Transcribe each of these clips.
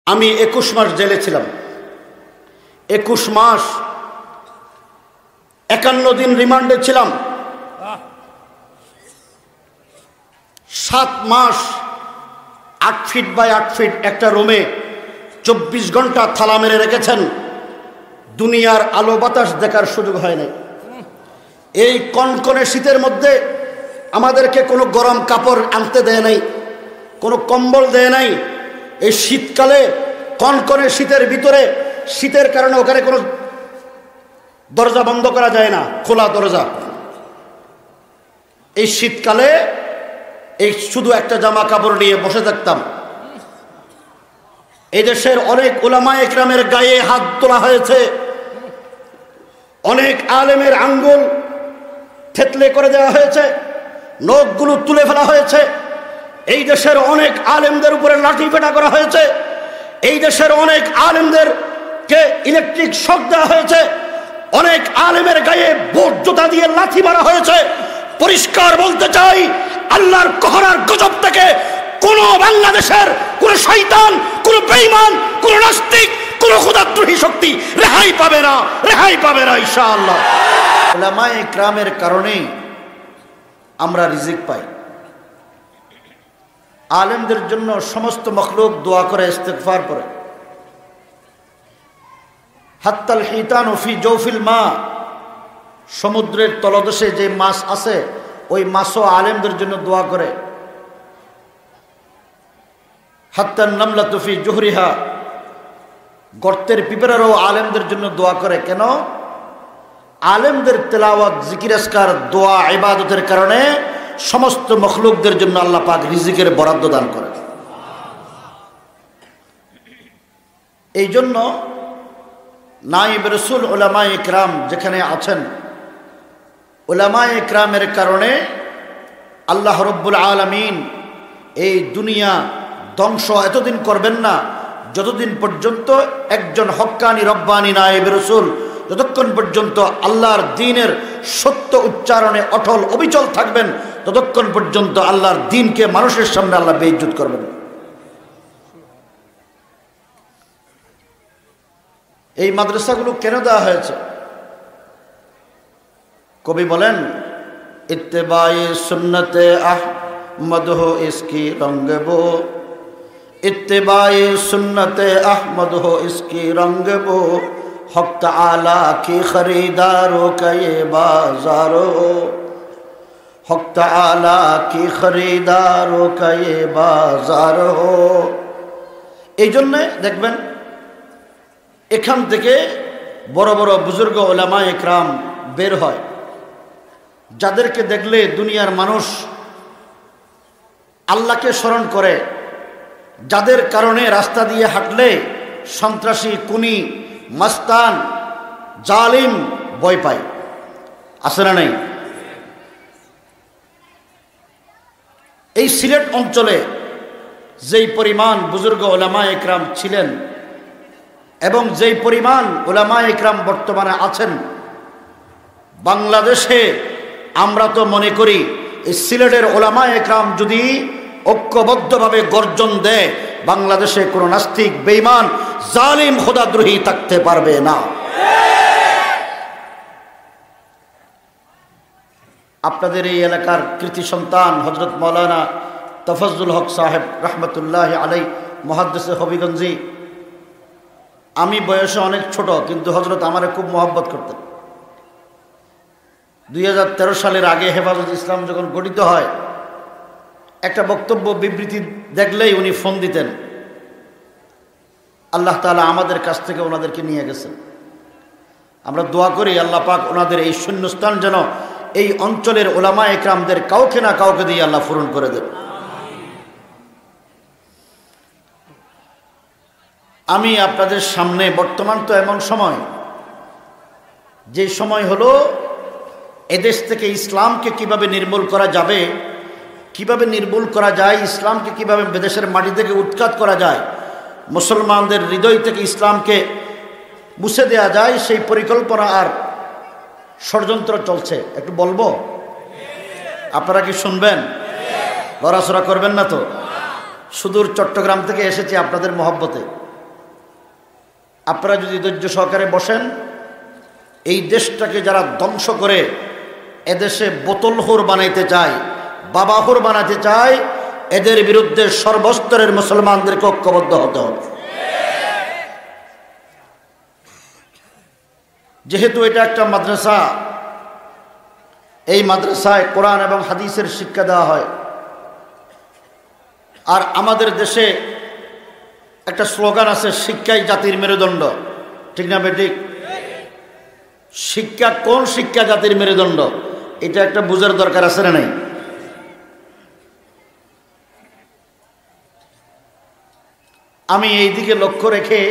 আমি 21 মাস জেলে ছিলাম। 21 মাস 51 দিন রিমান্ডে ছিলাম। 7 মাস 8 ফিট বাই 8 ফিট একটা রুমে 24 ঘন্টা থালা মেরে রেখেছেন। দুনিয়ার আলো বাতাস দেখার সুযোগ হয় নাই। এই কনকনে শীতের মধ্যে আমাদেরকে কোনো গরম কাপড় আনতে দেয় নাই, কোনো কম্বল দেয় নাই। এই শীতকালে কনকনে শীতের ভিতরে, শীতের কারণে ওখানে কোনো দরজা বন্ধ করা যায় না, খোলা দরজা। এই শীতকালে এই শুধু একটা জামা কাপড় নিয়ে বসে থাকতাম। এই দেশের অনেক উলামায়ে ইকরামের গায়ে হাত তোলা হয়েছে, অনেক আলেমের আঙ্গুল থেতলে করে দেওয়া হয়েছে, নখগুলো তুলে ফেলা হয়েছে। এই দেশের অনেক আলেমদের উপরে লাঠি পেটা করা হয়েছে। এই দেশের অনেক আলেমদেরকে ইলেকট্রিক শক দেওয়া হয়েছে। অনেক আলেমের গায়ে বোট জোতা দিয়ে লাথি মারা হয়েছে। পরিষ্কার বলতে চাই, আল্লাহর কহরার গজব থেকে কোন বাংলাদেশের কোন শয়তান, কোন বেঈমান, কোন নাস্তিক, কোন খোদাদ্রোহী শক্তি রেহাই পাবে না, রেহাই পাবে না ইনশাআল্লাহ। উলামায়ে ইকরামের কারণেই আমরা রিজিক পাই। আলেমদের জন্য সমস্ত মখলুক দোয়া করে, ইস্তিগফার করে। হাত্তাল হিতানু ফি জৌফিল মা, সমুদ্রের তলদেশে যে মাছ আছে ওই মাছও আলেমদের জন্য দোয়া করে। হাত্তান নামলাতু ফি জুহরিহা, গর্তের পিঁপড়ারও আলেমদের জন্য দোয়া করে। কেন? আলেমদের তেলাওয়াত, জিকির আজকার, দোয়া, ইবাদতের কারণে সমস্ত মখলুকদের জন্য আল্লাহ পাক রিজিকের বরাদ্দ দান করে। এই জন্য নায়েব রাসূল উলামায়ে ইকরাম যেখানে আছেন, উলামায়ে ইকরামের কারণে আল্লাহ রাব্বুল আলামিন এই দুনিয়া ধ্বংস এতদিন করবেন না যতদিন পর্যন্ত একজন হক্কানি রব্বানি নায়েব রাসূল যতক্ষণ পর্যন্ত আল্লাহর দ্বীনের সত্য উচ্চারণে অটল অবিচল থাকবেন, ততক্ষণ পর্যন্ত আল্লাহর দ্বীনকে মানুষের সামনে আল্লাহ বেইজ্জত করবেন। এই মাদ্রাসাগুলো কেন দেওয়া হয়েছে? কবি বলেন, ইত্তেবায়ে সুন্নতে আহমদ হো ইসকি রঙ্গ বো, ইত্তেবায়ে সুন্নতে আহমদ হো ইসকি রঙ্গ বো, হক তাআলা কি খরিদারো কা ये বাজারো, হক তাআলা কি খরিদারো কা ये বাজারো। এই জন্যে দেখবেন এখান থেকে বড় বড় বুজুর্গ উলামায়ে ইকরাম বের হয়, যাদেরকে দেখলে দুনিয়ার মানুষ আল্লাহকে স্মরণ করে, যাদের কারণে রাস্তা দিয়ে হাঁটলে সন্ত্রাসী, কুনি, মাস্তান, জালিম ভয় পায়। আছে না নাই? এই সিলেট অঞ্চলে যেই পরিমাণ বুজুর্গ উলামায়ে ইকরাম ছিলেন এবং যেই পরিমাণ উলামায়ে ইকরাম বর্তমানে আছেন বাংলাদেশে, আমরা তো মনে করি এই সিলেটের উলামায়ে ইকরাম যদি ঐক্যবদ্ধভাবে গর্জন দেয়, বাংলাদেশে কোনো নাস্তিক, বেঈমান, জালিম, খোদাদ্রোহী থাকতে পারবে না। আপনাদের এই এলাকার কৃতি সন্তান হযরত মাওলানা তফাজ্জুল হক সাহেব রহমতুল্লাহ আলাইহি মুহাদ্দিস হবিগঞ্জি, আমি বয়সে অনেক ছোট, কিন্তু হযরত আমারে খুব মহব্বত করতেন। 2013 সালের আগে হেফাজত ইসলাম যখন গঠিত হয়, একটা বক্তব্য বিবৃতি দেখলেই উনি ফোন দিতেন। আল্লাহ তাআলা আমাদের কাছ থেকে ওনাদেরকে নিয়ে গেছেন। আমরা দোয়া করি আল্লাহ পাক ওনাদের এই শূন্যস্থান যেন এই অঞ্চলের উলামায়ে ইকরামদের কাউকে না কাউকে দিয়ে আল্লাহ পূরণ করে দেন। আমি আপনাদের সামনে, বর্তমান তো এমন সময়, যে সময় হলো এদেশ থেকে ইসলামকে কিভাবে নির্মূল করা যাবে, কিভাবে নির্মূল করা যায়, ইসলামকে কিভাবে বিদেশের মাটি থেকে উৎখাত করা যায়, মুসলমানদের হৃদয় থেকে ইসলামকে মুছে দেওয়া যায়, সেই পরিকল্পনা আর ষড়যন্ত্র চলছে। একটু বলবো, আপনারা কি শুনবেন? লড়াচড়া করবেন না তো? সুদূর চট্টগ্রাম থেকে এসেছি আপনাদের মহব্বতে। আপনারা যদি ধৈর্য সহকারে বসেন, এই দেশটাকে যারা ধ্বংস করে এদেশে বোতলখোর বানাইতে চায়, বাবাখোর বানাতে চায়, এদের বিরুদ্ধে সর্বস্তরের মুসলমানদেরকে ঐক্যবদ্ধ হতে হবে। যেহেতু এটা একটা মাদ্রাসা, এই মাদ্রাসায় কোরআন এবং হাদিসের শিক্ষা দেওয়া হয়। আর আমাদের দেশে একটা স্লোগান আছে, শিক্ষাই জাতির মেরুদণ্ড। ঠিক না বেঠিক? শিক্ষা, কোন শিক্ষা জাতির মেরুদণ্ড, এটা একটা বুঝার দরকার আছে না নাই? আমি এই দিকে লক্ষ্য রেখে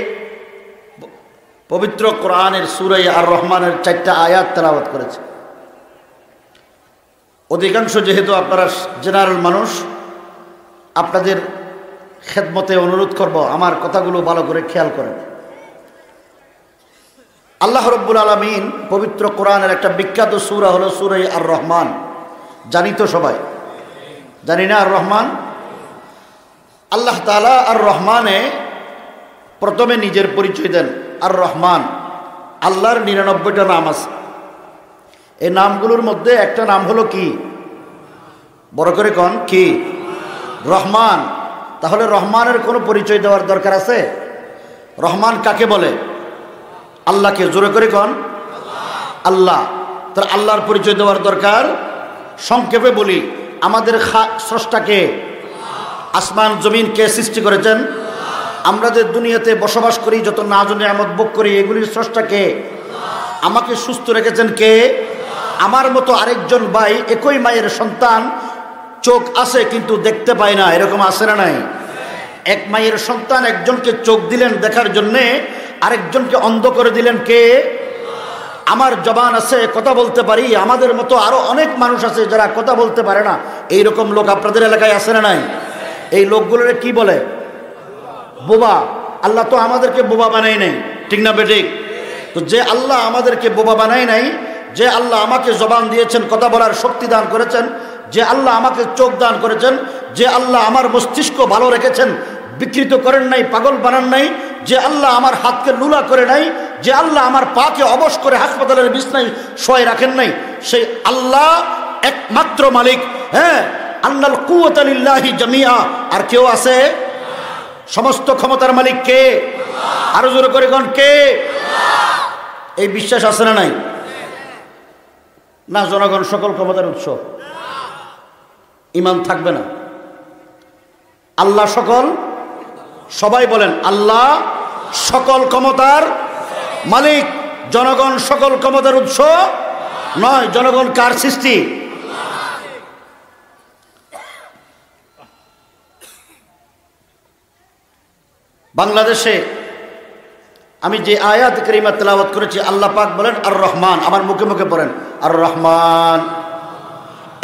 পবিত্র কোরআনের সূরা আর রহমানের 4টা আয়াত তেলাওয়াত করেছি। অধিকাংশ যেহেতু আপনারা জেনারেল মানুষ, আপনাদের খেদমতে অনুরোধ করব আমার কথাগুলো ভালো করে খেয়াল করেন। আল্লাহ রাব্বুল আলামিন পবিত্র কোরআনের একটা বিখ্যাত সূরা হলো সূরা আর রহমান। জানি তো সবাই? জানি না আর রহমান? আল্লাহ তাআলা আর রহমানে প্রথমে নিজের পরিচয় দেন। আর রহমান, আল্লাহর 99টা নাম আছে। এই নামগুলোর মধ্যে একটা নাম হলো কি? বড় করে কন কি? রহমান। তাহলে রহমানের কোনো পরিচয় দেওয়ার দরকার আছে? রহমান কাকে বলে? আল্লাহকে। জোরে করে কন আল্লাহ। তার আল্লাহর পরিচয় দেওয়ার দরকার। সংক্ষেপে বলি, আমাদের স্রষ্টাকে, আসমান জমিন কে সৃষ্টি করেছেন? আমরা যে দুনিয়াতে বসবাস করি, যত নাজ নিয়ামত ভোগ করি, এগুলির স্রষ্টাকে। আমাকে সুস্থ রেখেছেন কে? আমার মতো আরেকজন ভাই, একই মায়ের সন্তান, চোখ আছে কিন্তু দেখতে পায় না, এরকম আছে না নাই? এক মায়ের সন্তান একজনকে চোখ দিলেন দেখার জন্যে, আরেকজনকে অন্ধ করে দিলেন কে? আমার জবান আছে, কথা বলতে পারি, আমাদের মতো আরো অনেক মানুষ আছে যারা কথা বলতে পারে না। এইরকম লোক আপনাদের এলাকায় আছে না নাই? এই লোকগুলোর কি বলে? বোবা। আল্লাহ তো আমাদেরকে বোবা বানাই নাই। ঠিক না বেঠিক? তো যে আল্লাহ আমাদেরকে বোবা বানাই নাই, যে আল্লাহ আমাকে জবান দিয়েছেন, কথা বলার শক্তি দান করেছেন, যে আল্লাহ আমাকে চোখ দান করেছেন, যে আল্লাহ আমার মস্তিষ্ক ভালো রেখেছেন, বিকৃত করেন নাই, পাগল বানান নাই, যে আল্লাহ আমার হাতকে লুলা করে নাই, যে আল্লাহ আমার পাকে অবশ করে হাসপাতালের বিছনায় শোয় রাখেন নাই, সেই আল্লাহ একমাত্র মালিক। হ্যাঁ, আন্নাল কুওয়াতা লিল্লাহি জামিআ। আর কেউ আছে? সমস্ত ক্ষমতার মালিক কে? আরো জোরে করে কোন কে? এই বিশ্বাস আছে না নাই? না, জনগণ সকল ক্ষমতার উৎস, ঈমান থাকবে না। আল্লাহ সকল, সবাই বলেন আল্লাহ সকল ক্ষমতার মালিক। জনগণ সকল ক্ষমতার উৎস নয়। জনগণ কার সৃষ্টি? বাংলাদেশে আমি যে আয়াত কারিমা তেলাওয়াত করেছি, আল্লাহ পাক বলেন আর রহমান। আমার মুখে মুখে পড়েন আর রহমান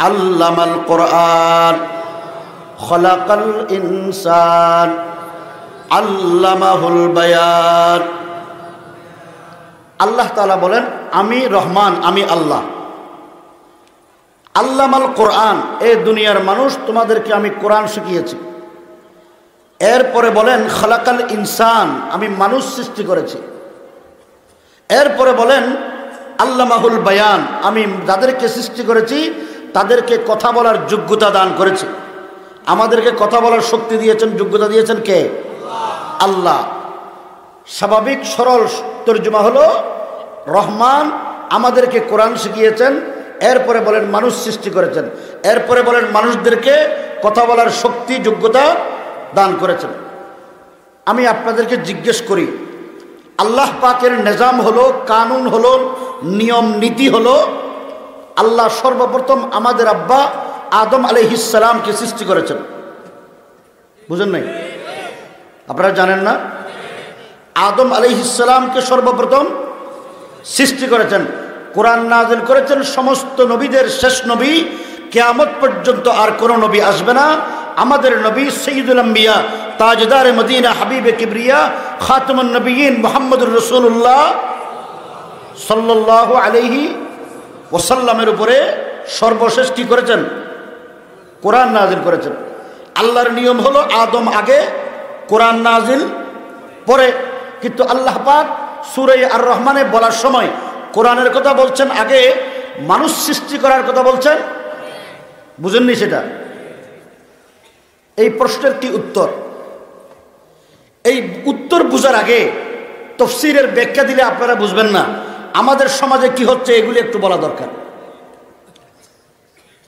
আল্লামাল কোরআন খলাকাল ইনসান আল্লামাহুল বায়ান। আল্লাহ তাআলা বলেন আমি রহমান, আমি আল্লাহ। আল্লামাল কোরআন, এই দুনিয়ার মানুষ তোমাদেরকে আমি কোরআন শিখিয়েছি। এরপরে বলেন খলাকাল ইনসান, আমি মানুষ সৃষ্টি করেছি। এরপরে বলেন আল্লামাহুল বায়ান, আমি যাদেরকে সৃষ্টি করেছি তাদেরকে কথা বলার যোগ্যতা দান করেছি। আমাদেরকে কথা বলার শক্তি দিয়েছেন, যোগ্যতা দিয়েছেন কে? আল্লাহ। স্বাভাবিক সরল তর্জমা হলো রহমান আমাদেরকে কোরআন শিখিয়েছেন, এরপরে বলেন মানুষ সৃষ্টি করেছেন, এরপরে বলেন মানুষদেরকে কথা বলার শক্তি যোগ্যতা দান করেছেন। আমি আপনাদেরকে জিজ্ঞেস করি, আল্লাহ পাকের নিজাম হলো, কানুন হলো, নিয়ম নীতি হলো, আল্লাহ সর্বপ্রথম আমাদের আব্বা আদম আলাইহিস সালামকে সৃষ্টি করেছেন। বুঝেন নাই? আপনারা জানেন না? আদম আলাইহিস সালামকে সর্বপ্রথম সৃষ্টি করেছেন, কোরআন নাযিল করেছেন। সমস্ত নবীদের শেষ নবী, কিয়ামত পর্যন্ত আর কোন নবী আসবে না। আমাদের নবী সাইয়্যিদুল আম্বিয়া, তাজদারে মদিনা, হাবিবে কিবরিয়া, খাতামুন নবিয়্যিন মুহাম্মদুর রাসূলুল্লাহ সাল্লাল্লাহু আলাইহি ওয়াসাল্লামের উপরে সর্বশেষ কি করেছেন? কোরআন নাযিল করেছেন। আল্লাহর নিয়ম হলো আদম আগে, কোরআন নাযিল পরে। কিন্তু আল্লাহ পাক সূরা আর রহমানে বলার সময় কোরআনের কথা বলছেন আগে, মানুষ সৃষ্টি করার কথা বলছেন। বুঝেননি সেটা? এই প্রশ্নের কি উত্তর? এই উত্তর বুঝার আগে তাফসীরের ব্যাখ্যা দিলে আপনারা বুঝবেন না আমাদের সমাজে কি হচ্ছে, এগুলি একটু বলা দরকার।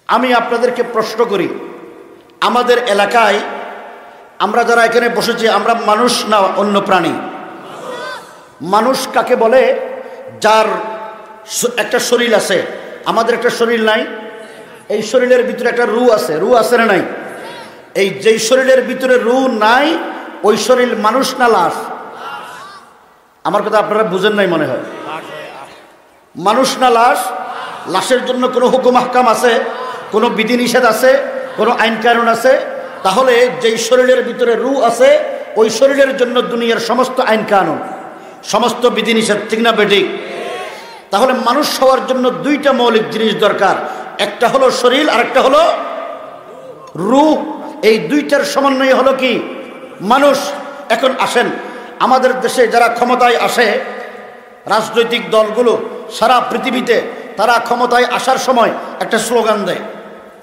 আমি আপনাদেরকে প্রশ্ন করি, আমাদের এলাকায় আমরা যারা এখানে বসেছি, আমরা মানুষ না অন্য প্রাণী? মানুষ কাকে বলে? যার একটা শরীর আছে। আমাদের একটা শরীর নাই? এই শরীরের ভিতরে একটা রু আছে। রু আছে না নাই? এই যেই শরীরের ভিতরে রু নাই, ওই শরীর মানুষ না লাশ? আমার কথা আপনারা বুঝেন নাই মনে হয়। মানুষ না লাশ? লাশের জন্য কোনো হুকুম আহকাম আছে, কোনো বিধিনিষেধ আছে, কোনো আইন কানুন আছে? তাহলে যেই শরীরের ভিতরে রু আছে, ওই শরীরের জন্য দুনিয়ার সমস্ত আইন কানুন, সমস্ত বিধিনিষেধ, ঠিক না বেঠিক? তাহলে মানুষ হওয়ার জন্য দুইটা মৌলিক জিনিস দরকার, একটা হলো শরীর আর একটা হলো রূহ। এই দুইটার সমন্বয় হলো কি মানুষ। এখন আসেন, আমাদের দেশে যারা ক্ষমতায় আসে, রাজনৈতিক দলগুলো সারা পৃথিবীতে, তারা ক্ষমতায় আসার সময় একটা স্লোগান দেয়,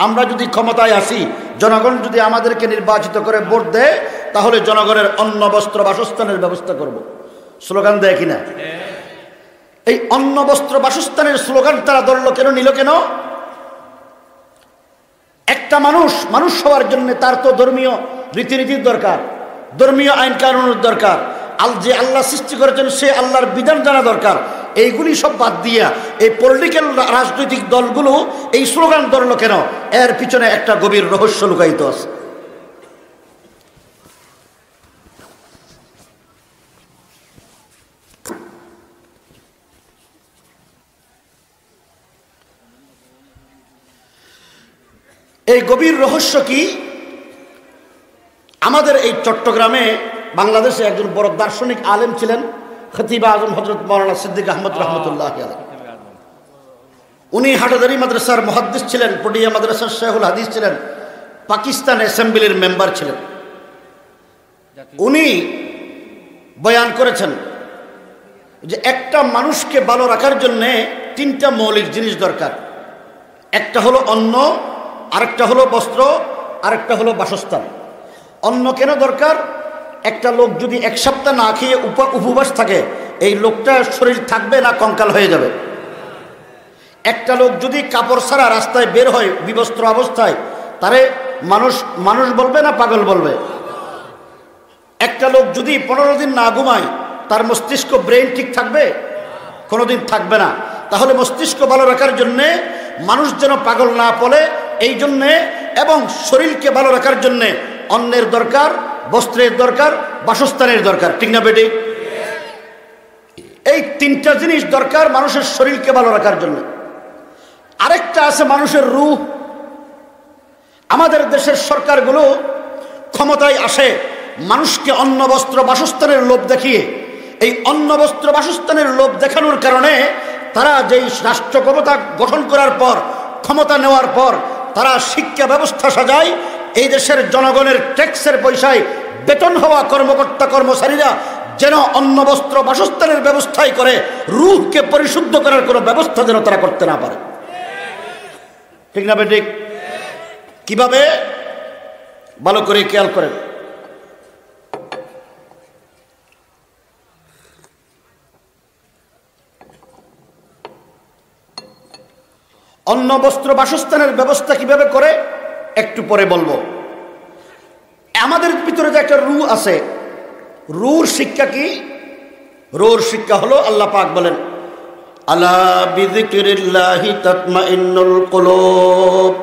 আমরা যদি ক্ষমতায় আসি, জনগণ যদি আমাদেরকে নির্বাচিত করে ভোট দেয়, তাহলে জনগণের অন্ন বস্ত্র বাসস্থানের ব্যবস্থা করব। স্লোগান দেয় কিনা? এই অন্ন বস্ত্র বাসস্থানের স্লোগান তারা ধরলো কেন, নিল কেন? একটা মানুষ হওয়ার জন্য তার তো ধর্মীয় রীতিনীতির দরকার, ধর্মীয় আইন কানুনের দরকার, যে আল্লাহ সৃষ্টি করেছেন সে আল্লাহর বিধান জানা দরকার। এইগুলি সব বাদ দিয়া এই পলিটিক্যাল রাজনৈতিক দলগুলো এই স্লোগান ধরলো কেন? এর পিছনে একটা গভীর রহস্য লুকায়িত আছে। এই গভীর রহস্য কি? আমাদের এই চট্টগ্রামে, বাংলাদেশে একজন বড় দার্শনিক আলেম ছিলেন, খতিব আজম হযরত মাওলানা সিদ্দিক আহমদ রহমতুল্লাহ আলাইহি। উনি হাটাদারি মাদ্রাসার মুহাদ্দিস ছিলেন, পটিয়া মাদ্রাসার শেখুল হাদিস ছিলেন, পাকিস্তান অ্যাসেম্বলির মেম্বার ছিলেন। উনি বয়ান করেছেন যে একটা মানুষকে ভালো রাখার জন্য তিনটা মৌলিক জিনিস দরকার। একটা হলো অন্ন, আরেকটা হলো বস্ত্র, আরেকটা হলো বাসস্থান। অন্ন কেন দরকার? একটা লোক যদি এক সপ্তাহ না খেয়ে উপবাস থাকে, এই লোকটার শরীর থাকবে না কঙ্কাল হয়ে যাবে? একটা লোক যদি কাপড় ছাড়া রাস্তায় বের হয় বিবস্ত্র অবস্থায়, তারে মানুষ বলবে না পাগল বলবে? একটা লোক যদি 15 দিন না ঘুমায়, তার মস্তিষ্ক ব্রেইন ঠিক থাকবে? কোনোদিন থাকবে না। তাহলে মস্তিষ্ক ভালো রাখার জন্যে, মানুষ যেন পাগল না বলে এই জন্যে, এবং শরীরকে ভালো রাখার জন্যে অন্নের দরকার, বস্ত্রের দরকার, বাসস্থানের দরকার, ঠিক না বেটি? এই তিনটা জিনিস দরকার মানুষের শরীরকে ভালো রাখার জন্য। আরেকটা আছে মানুষের রূহ। আমাদের দেশের সরকারগুলো ক্ষমতায় আসে মানুষকে অন্ন বস্ত্র বাসস্থানের লোভ দেখিয়ে। এই অন্ন বস্ত্র বাসস্থানের লোভ দেখানোর কারণে তারা যেই রাষ্ট্র ক্ষমতা গঠন করার পর, ক্ষমতা নেওয়ার পর, তারা শিক্ষা ব্যবস্থা সাজায়। এই দেশের জনগণের ট্যাক্সের পয়সায় বেতন হওয়া কর্মকর্তা কর্মচারীরা যেন অন্ন বস্ত্র বাসস্থানের ব্যবস্থাই করে, রূহকে পরিশুদ্ধ করার কোনো ব্যবস্থা যেন তারা করতে না পারে, ঠিক না বেঠিক? কিভাবে? ভালো করে খেয়াল করেন। অন্ন বস্ত্র বাসস্থানের ব্যবস্থা কিভাবে করে একটু পরে বলবো। আমাদের ভিতরে যে একটা রূহ আছে, রূহর শিক্ষা কি? রূহর শিক্ষা হলো, আল্লাহ পাক বলেন, আলা বিযিকরিল্লাহি তাতমাইন্নুল কুলুব।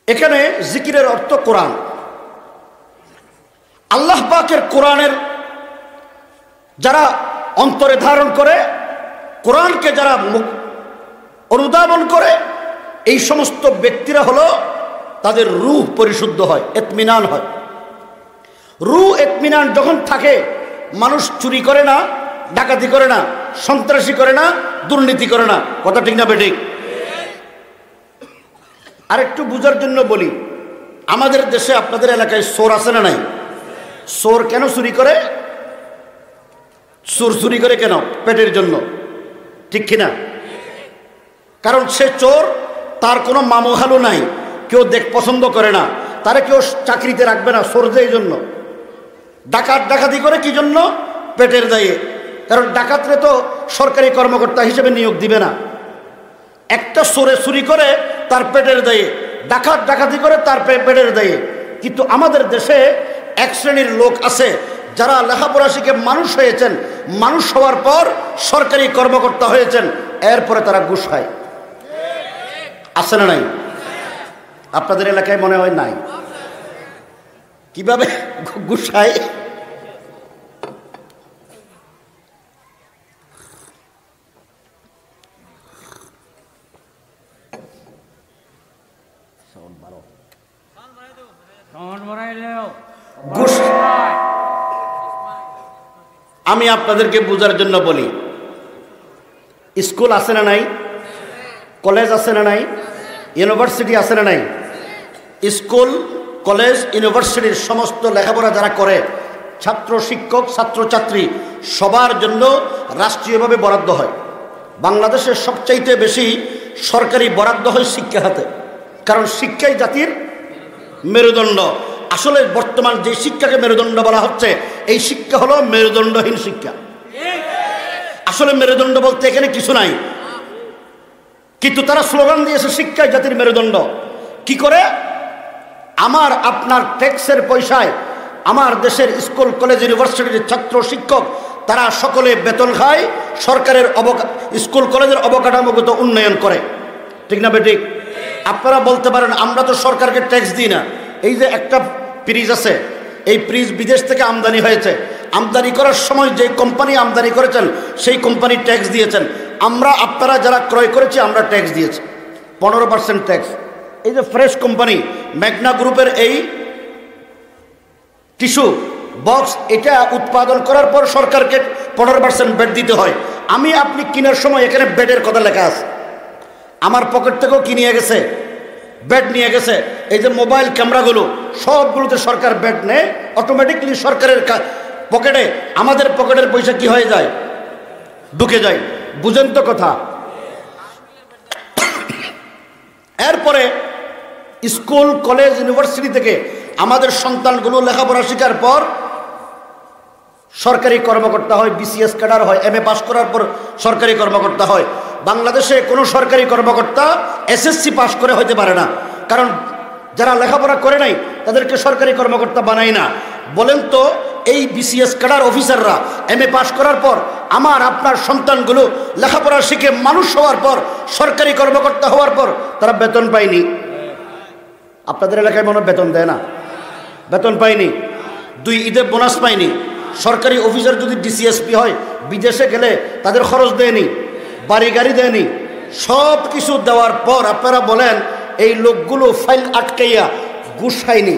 এখানে জিকিরের অর্থ কোরআন। আল্লাহ পাকের কোরআনের যারা অন্তরে ধারণ করে, কোরআনকে যারা অনুধাবন করে, এই সমস্ত ব্যক্তিরা হলো, তাদের রূহ পরিশুদ্ধ হয়, ইতমিনান হয়। রূহ ইতমিনান যখন থাকে, মানুষ চুরি করে না, ডাকাতি করে না, সন্ত্রাসী করে না, দুর্নীতি করে না, কথা ঠিক না বেঠিক? আরেকটু বুঝার জন্য বলি, আমাদের দেশে আপনাদের এলাকায় চোর আছে না নাই? চোর কেন চুরি করে? চোর চুরি করে কেন? পেটের জন্য, ঠিক কিনা? কারণ সে চোর, তার কোনো মামোহালো নাই, কেউ পছন্দ করে না, তারে কেউ চাকরিতে রাখবে না, চোর যে এই জন্য। ডাকাতি করে কি জন্য? পেটের দায়ে। কারণ ডাকাতরে তো সরকারি কর্মকর্তা হিসেবে নিয়োগ দিবে না। একটা চোরে চুরি করে তার পেটের দায়ে, ডাকাতি করে তার পেটের দায়ে। কিন্তু আমাদের দেশে এক শ্রেণীর লোক আছে যারা লেখাপড়া শিখে মানুষ হয়েছেন, মানুষ হওয়ার পর সরকারি কর্মকর্তা হয়েছেন, এরপরে তারা ঘুষ খায়। আছে না নাই? আপনাদের এলাকায় মনে হয় নাই? কিভাবে ঘুষ খায়? আমি আপনাদেরকে বোঝার জন্য বলি, স্কুল আছে না নাই? কলেজ আছে না নাই? ইউনিভার্সিটি আছে না নাই? স্কুল, কলেজ, ইউনিভার্সিটির সমস্ত লেখাপড়া যারা করে, ছাত্র, শিক্ষক, ছাত্রছাত্রী সবার জন্য রাষ্ট্রীয়ভাবে বরাদ্দ হয়। বাংলাদেশের সবচাইতে বেশি সরকারি বরাদ্দ হয় শিক্ষা খাতে, কারণ শিক্ষাই জাতির মেরুদণ্ড। আসলে বর্তমান যে শিক্ষাকে মেরুদণ্ড বলা হচ্ছে, এই শিক্ষা হলো মেরুদণ্ডহীন শিক্ষা। আসলে মেরুদণ্ড বলতে এখানে কিছু নাই, কিন্তু তারা স্লোগান দিয়েছে শিক্ষাই জাতির মেরুদণ্ড। কি করে? আমার আপনার ট্যাক্সের পয়সায় আমার দেশের স্কুল, কলেজ, ইউনিভার্সিটির ছাত্র, শিক্ষক তারা সকলে বেতন খায়, সরকারের স্কুল কলেজের অবকাঠামোগত উন্নয়ন করে, ঠিক না বেঠিক? আপনারা বলতে পারেন আমরা তো সরকারকে ট্যাক্স দিই না। এই যে একটা ফ্রিজ আছে, এই ফ্রিজ বিদেশ থেকে আমদানি হয়েছে, আমদানি করার সময় যে কোম্পানি আমদানি করেছেন সেই কোম্পানি ট্যাক্স দিয়েছেন। আপনারা যারা ক্রয় করেছি আমরা ট্যাক্স দিয়েছি 15% ট্যাক্স। এই যে ফ্রেশ কোম্পানি ম্যাগনা গ্রুপের এই টিস্যু বক্স, এটা উৎপাদন করার পর সরকারকে 15% ব্যাট দিতে হয়। আপনি কেনার সময় এখানে ব্যাটের কথা লেখা আছে, আমার পকেট থেকেও কিনে গেছে, ব্যাট নিয়ে গেছে। এই যে মোবাইল ক্যামেরাগুলো সবগুলোতে সরকার ব্যাট নেয়, অটোমেটিকলি সরকারের পকেটে, আমাদের পকেটের পয়সা কি হয়ে যায়? ঢুকে যায়। বুঝেন তো কথা? এরপরে স্কুল, কলেজ, ইউনিভার্সিটি থেকে আমাদের সন্তানগুলো লেখাপড়া শেখার পর সরকারি কর্মকর্তা হয়, বিসিএস ক্যাডার হয়, এমএ পাস করার পর সরকারি কর্মকর্তা হয়। বাংলাদেশে কোনো সরকারি কর্মকর্তা এসএসসি পাস করে হতে পারে না, কারণ যারা লেখাপড়া করে নাই তাদেরকে সরকারি কর্মকর্তা বানায় না। বলেন তো, এই বিসিএস ক্যাডার অফিসাররা এমএ পাস করার পর আপনার সন্তানগুলো লেখাপড়া শিখে মানুষ হওয়ার পর, সরকারি কর্মকর্তা হওয়ার পর তারা বেতন পায়নি? আপনাদের এলাকায় মনে বেতন দেয় না? বেতন পায়নি, 2 ঈদে বোনাস পায়নি। সরকারি অফিসার যদি ডিসিএসপি হয়, বিদেশে গেলে তাদের খরচ দেয়নি, বাড়ি গাড়ি দেয়নি, সব কিছু দেওয়ার পর আপনারা বলেন এই লোকগুলো ফাইল আটকাইয়া ঘুষ খায়নি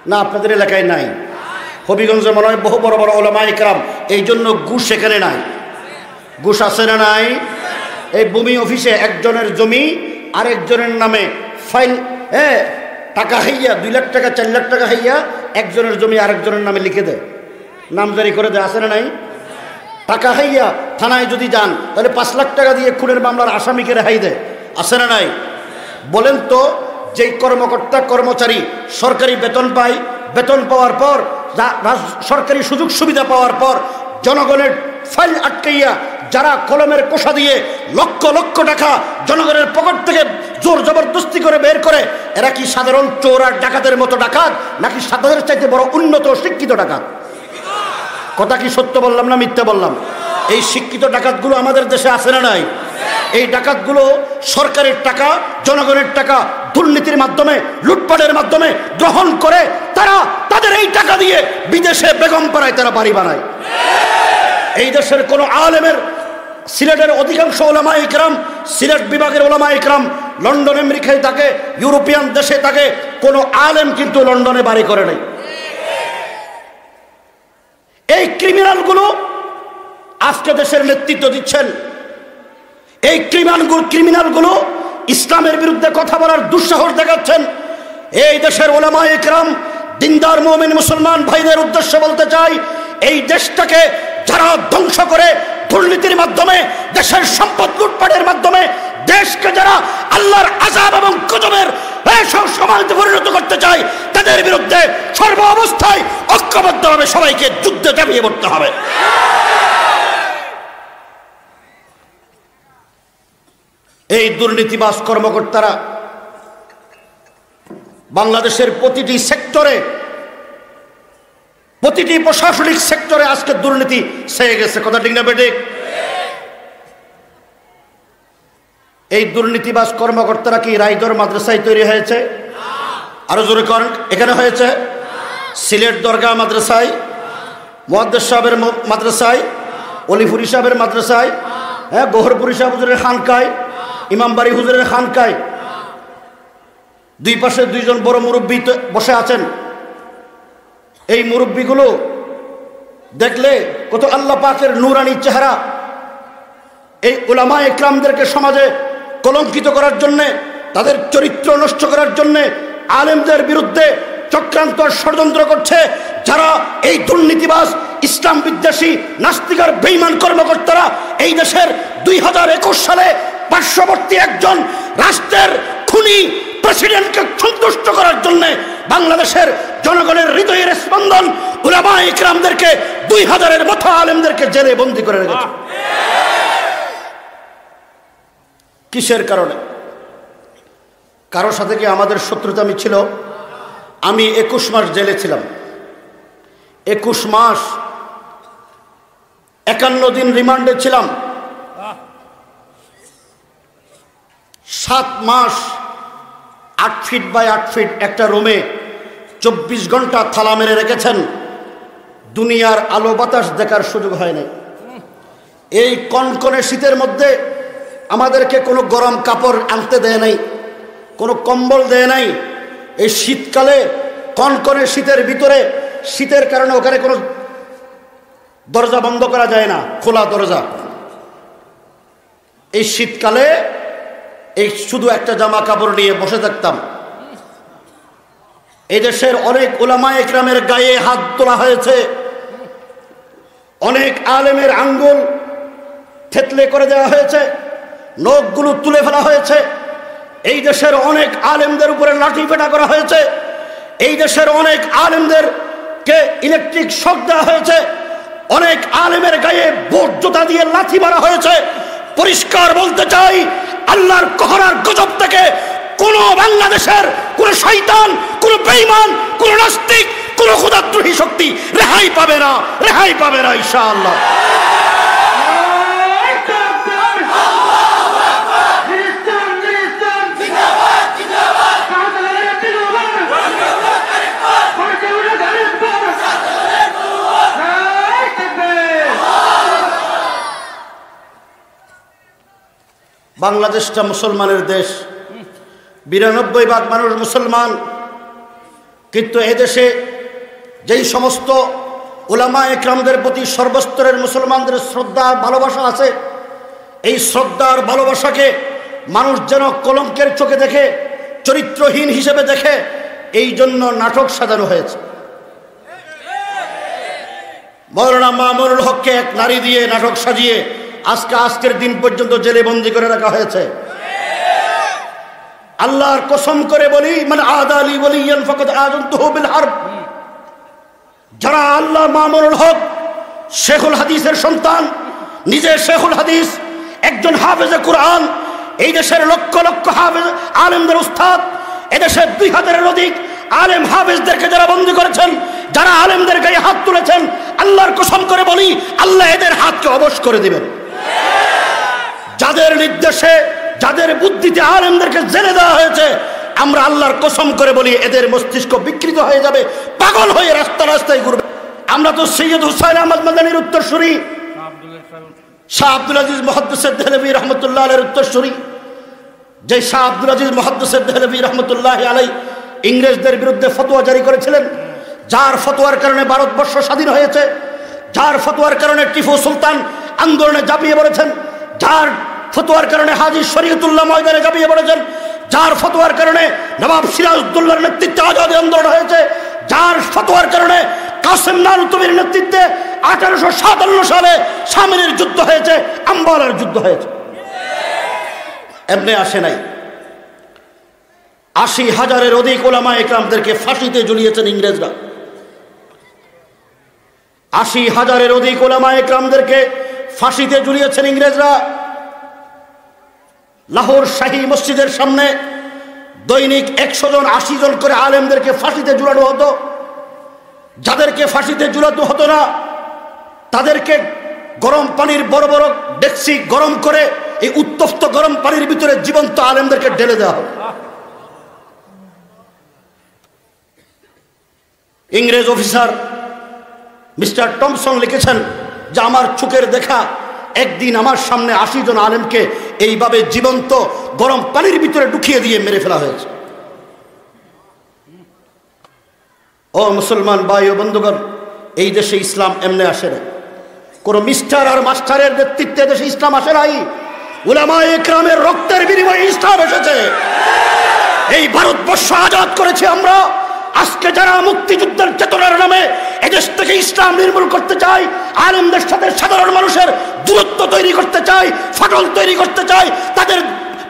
না? আপনাদের এলাকায় নাই? হবিগঞ্জে মনে হয় বহু বড় বড় ওলামায়ে কেরাম, এই জন্য ঘুষ সেখানে নাই। ঘুষ আছে না নাই? এই ভূমি অফিসে একজনের জমি আরেকজনের নামে ফাইল, টাকা হাইয়া 2 লাখ টাকা 4 লাখ টাকা হাইয়া একজনের জমি আরেকজনের নামে লিখে দেয়, নামজারি করে দেয়। আছে না নাই? টাকা হাইয়া থানায় যদি যান তাহলে 5 লাখ টাকা দিয়ে খুনের মামলার আসামিকে রেহাই দেয়। আছে না নাই? বলেন তো, যেই কর্মকর্তা কর্মচারী সরকারি বেতন পায়, বেতন পাওয়ার পর সরকারি সুযোগ সুবিধা পাওয়ার পর জনগণের ফাইল আটকাইয়া যারা কলমের কোষা দিয়ে লক্ষ লক্ষ টাকা জনগণের পকেট থেকে জোর জবরদস্তি করে বের করে, এরা কি সাধারণ চোর আর ডাকাতের মতো ডাকাত, নাকি সাধারণের চাইতে বড় উন্নত শিক্ষিত ডাকাত? কথা কি সত্য বললাম না মিথ্যা বললাম? এই শিক্ষিত ডাকাতগুলো আমাদের দেশে আছে না নাই? এই ডাকাতগুলো সরকারের টাকা, জনগণের টাকা দুর্নীতির মাধ্যমে, লুটপাটের মাধ্যমে গ্রহণ করে তারা তাদের এই টাকা দিয়ে বিদেশে বেগম পাড়ায় তারা বাড়ি বানায়। এই দেশের কোনো আলেমের, সিলেটের অধিকাংশ ওলামায়ে কেরাম, সিলেট বিভাগের ওলামায়ে কেরাম লন্ডন, আমেরিকায় থাকে, ইউরোপিয়ান দেশে থাকে, কোনো আলেম কিন্তু লন্ডনে বাড়ি করে নাই। এই ক্রিমিনালগুলো আজকে দেশের নেতৃত্ব দিচ্ছেন। এই ক্রিমিনালগুলো ইসলামের বিরুদ্ধে কথা বলার দুঃসাহস দেখাচ্ছেন। এই দেশের ওলামায়ে কেরাম দিনদার মুমিন মুসলমান ভাইদের উদ্দেশ্যে বলতে চাই, এই দেশটাকে যারা ধ্বংস করে দুর্নীতির মাধ্যমে, দেশের সম্পদ লুটপাটের মাধ্যমে দেশকে যারা আল্লাহর আযাব এবং গজবের সমাজে পরিণত করতে চায়, তাদের বিরুদ্ধে সর্ব অবস্থায় ঐক্যবদ্ধভাবে সবাইকে যুদ্ধে ঝাঁপিয়ে পড়তে হবে। এই দুর্নীতিবাজ কর্মকর্তারা বাংলাদেশের প্রতিটি সেক্টরে, প্রতিটি প্রশাসনিক সেক্টরে আজকে দুর্নীতি ছেয়ে গেছে। কথা ঠিক না বেঠিক? এই দুর্নীতিবাজ কর্মকর্তারা কি রায়দর মাদ্রাসায় তৈরি হয়েছে? আরো জোরে করেন, এখানে হয়েছে? সিলেট দরগা মাদ্রাসায়, মুহাদ্দিস সাহেবের মাদ্রাসায়, অলিপুরি সাহেবের মাদ্রাসায়, হ্যাঁ, গোহরপুরি সাহেব হুজুরের খানকায়, ইমামবাড়ি হুজুরের খানকায় দুই পাশে দুইজন বড় মুরব্বী বসে আছেন। এই মুরব্বীগুলো দেখলে কত আল্লাহ পাকের নূরানি চেহারা। এই উলামা ইকরামদেরকে সমাজে কলঙ্কিত করার জন্যে, তাদের চরিত্র নষ্ট করার জন্যে আলেমদের বিরুদ্ধে চক্রান্ত ষড়যন্ত্র করছে। যারা এই দুর্নীতিবাজ, ইসলাম বিদ্বেষী, নাস্তিকার বেঈমান কর্মকর্তারা এই দেশের 2021 সালে পার্শ্ববর্তী একজন রাষ্ট্রের খুনি প্রেসিডেন্টকে সন্তুষ্ট করার জন্য বাংলাদেশের জনগণের হৃদয়ের স্পন্দন উলামা ইকরামদেরকে, 2000-এর মতো আলেমদেরকে জেলে বন্দী করে রেখেছে। কিসের কারণে? কারোর সাথে কি আমাদের শত্রুতা ছিল? আমি 21 মাস জেলে ছিলাম। 21 মাস 51 দিন রিমান্ডে ছিলাম। 7 মাস 8 ফিট বাই 8 ফিট একটা রুমে 24 ঘন্টা থালা মেরে রেখেছেন। দুনিয়ার আলো বাতাস দেখার সুযোগ হয় নাই। এই কনকনে শীতের মধ্যে আমাদেরকে কোনো গরম কাপড় আনতে দেয় নাই, কোনো কম্বল দেয় নাই। এই শীতকালে কনকনে শীতের ভিতরে, শীতের কারণে ওখানে কোনো দরজা বন্ধ করা যায় না, খোলা দরজা। এই শীতকালে এই শুধু একটা জামা কাপড় নিয়ে বসে থাকতাম। এই দেশের অনেক উলামা ইকরামের গায়ে হাত তোলা হয়েছে, অনেক আলেমের আঙ্গুল থেতলে করে দেওয়া হয়েছে, নখগুলো তুলে ফেলা হয়েছে। এই দেশের অনেক আলেমদের উপরে লাঠি পেটা করা হয়েছে। এই দেশের অনেক আলেমদেরকে ইলেকট্রিক শক দেওয়া হয়েছে। অনেক আলেমের গায়ে বোট জুতা দিয়ে লাথি মারা হয়েছে। পরিষ্কার বলতে চাই, আল্লাহর কহরার গজব থেকে কোন বাংলাদেশের কোন শয়তান, কোন বেঈমান, কোন নাস্তিক, কোন খোদাদ্রোহী শক্তি রেহাই পাবে না, রেহাই পাবে না ইনশাআল্লাহ। বাংলাদেশটা মুসলমানের দেশ, 92% মানুষ মুসলমান। কিন্তু এদেশে যেই সমস্ত উলামা ইকরামদের প্রতি সর্বস্তরের মুসলমানদের শ্রদ্ধা ভালোবাসা আছে, এই শ্রদ্ধার ভালোবাসাকে মানুষ যেন কলঙ্কের চোখে দেখে, চরিত্রহীন হিসেবে দেখে, এই জন্য নাটক সাজানো হয়েছে। মাওলানা মামুনুল হককে এক নারী দিয়ে নাটক সাজিয়ে আজকের দিন পর্যন্ত জেলে বন্দী করে রাখা হয়েছে। আল্লাহর কসম করে বলি, মান আদালি ওয়ালিয়ান ফাকাদ আযানতুহু বিল হারব। যারা আল্লাহ মামুনুল হক শেখুল হাদিসের সন্তান, নিজে শেখুল হাদিস, একজন হাফেজে কুরআন, এই দেশের লক্ষ লক্ষ হাফেজ আলেমদের উস্তাদ, এদেশের 2000-এর অধিক আলেম হাফেজদেরকে যারা বন্দী করেছেন, যারা আলেমদের গায়ে হাত তুলেছেন, আল্লাহর কসম করে বলি, আল্লাহ এদের হাতকে অবশ করে দিবেন। যাদের নির্দেশে, যাদের বুদ্ধিতে আলেমদেরকে জেলে দেওয়া হয়েছে, আমরা আল্লাহর কসম করে বলি, এদের মস্তিষ্ক বিকৃত হয়ে যাবে, পাগল হয়ে রাস্তায় ঘুরবে। আমরা তো সৈয়দ হুসাইন আহমদ মাদানির উত্তরসূরি, শাহ আব্দুল আজিজ মুহাদ্দিস দেহলভী রহমতুল্লাহ আলাইহির উত্তরসূরি। যে শাহ আব্দুল আজিজ মুহাদ্দিস দেহলভী রহমতুল্লাহ আলাইহি ইংরেজদের বিরুদ্ধে ফতোয়া জারি করেছিলেন, যার ফতোয়ার কারণে ভারতবর্ষ স্বাধীন হয়েছে, যার ফতোয়ার কারণে টিপু সুলতান আন্দোলনে ঝাঁপিয়ে পড়েছেন, যার ফতোয়ার কারণে হাজী শরীয়তুল্লাহ ময়দানে ঝাঁপিয়ে পড়েছেন, যার ফতোয়ার কারণে নবাব সিরাজউদ্দৌলার নেতৃত্বে আজাদী আন্দোলন হয়েছে, যার ফতোয়ার কারণে কাসেম নানুতুবির নেতৃত্বে 1857 সালে শামিলের যুদ্ধ হয়েছে, আম্বালার যুদ্ধ হয়েছে। এমনি আসে নাই। 80,000-এর অধিক উলামা ইকরামদেরকে ফাঁসিতে ঝুলিয়েছেন ইংরেজরা। 80,000-এর অধিক উলামা ইকরামদেরকে ফাঁসিতে ঝুলিয়েছেন ইংরেজরা। লাহোর শাহী মসজিদের সামনে দৈনিক 100 জন 80 জন করে আলেমদেরকে ফাঁসিতে ঝুলানো হতো। যাদেরকে ফাঁসিতে ঝুলানো হতো না তাদেরকে গরম পানির বড় বড় ডেকসি গরম করে এই উত্তপ্ত গরম পানির ভিতরে জীবন্ত আলেমদেরকে ঢেলে দেওয়া হতো। ইংরেজ অফিসার মিস্টার টমসন লিখেছেন যে আমার চোখের দেখা একদিন আমার সামনে 80 জন আলেমকে এইভাবে জীবন্ত গরম পানির ভিতরে ঢুকিয়ে দিয়ে মেরে ফেলা হয়েছে। ও মুসলমান ভাই ও বন্ধুগণ, এই দেশে ইসলাম এমনি আসে না। কোন মিস্টার আর মাস্টারের নেতৃত্বে দেশে ইসলাম আসে নাই। উলামায়ে ইকরামের রক্তের বিনিময়ে ইসলাম এসেছে। এই ভারতবর্ষ আজাদ করেছি আমরা। আজকে যারা মুক্তিযুদ্ধের চেতনার নামে এদেশ থেকে ইসলাম নির্মূল করতে চায়, আলেমদের সাথে সাধারণ মানুষের দূরত্ব তৈরি করতে চায়, ফাটল তৈরি করতে চায়, তাদের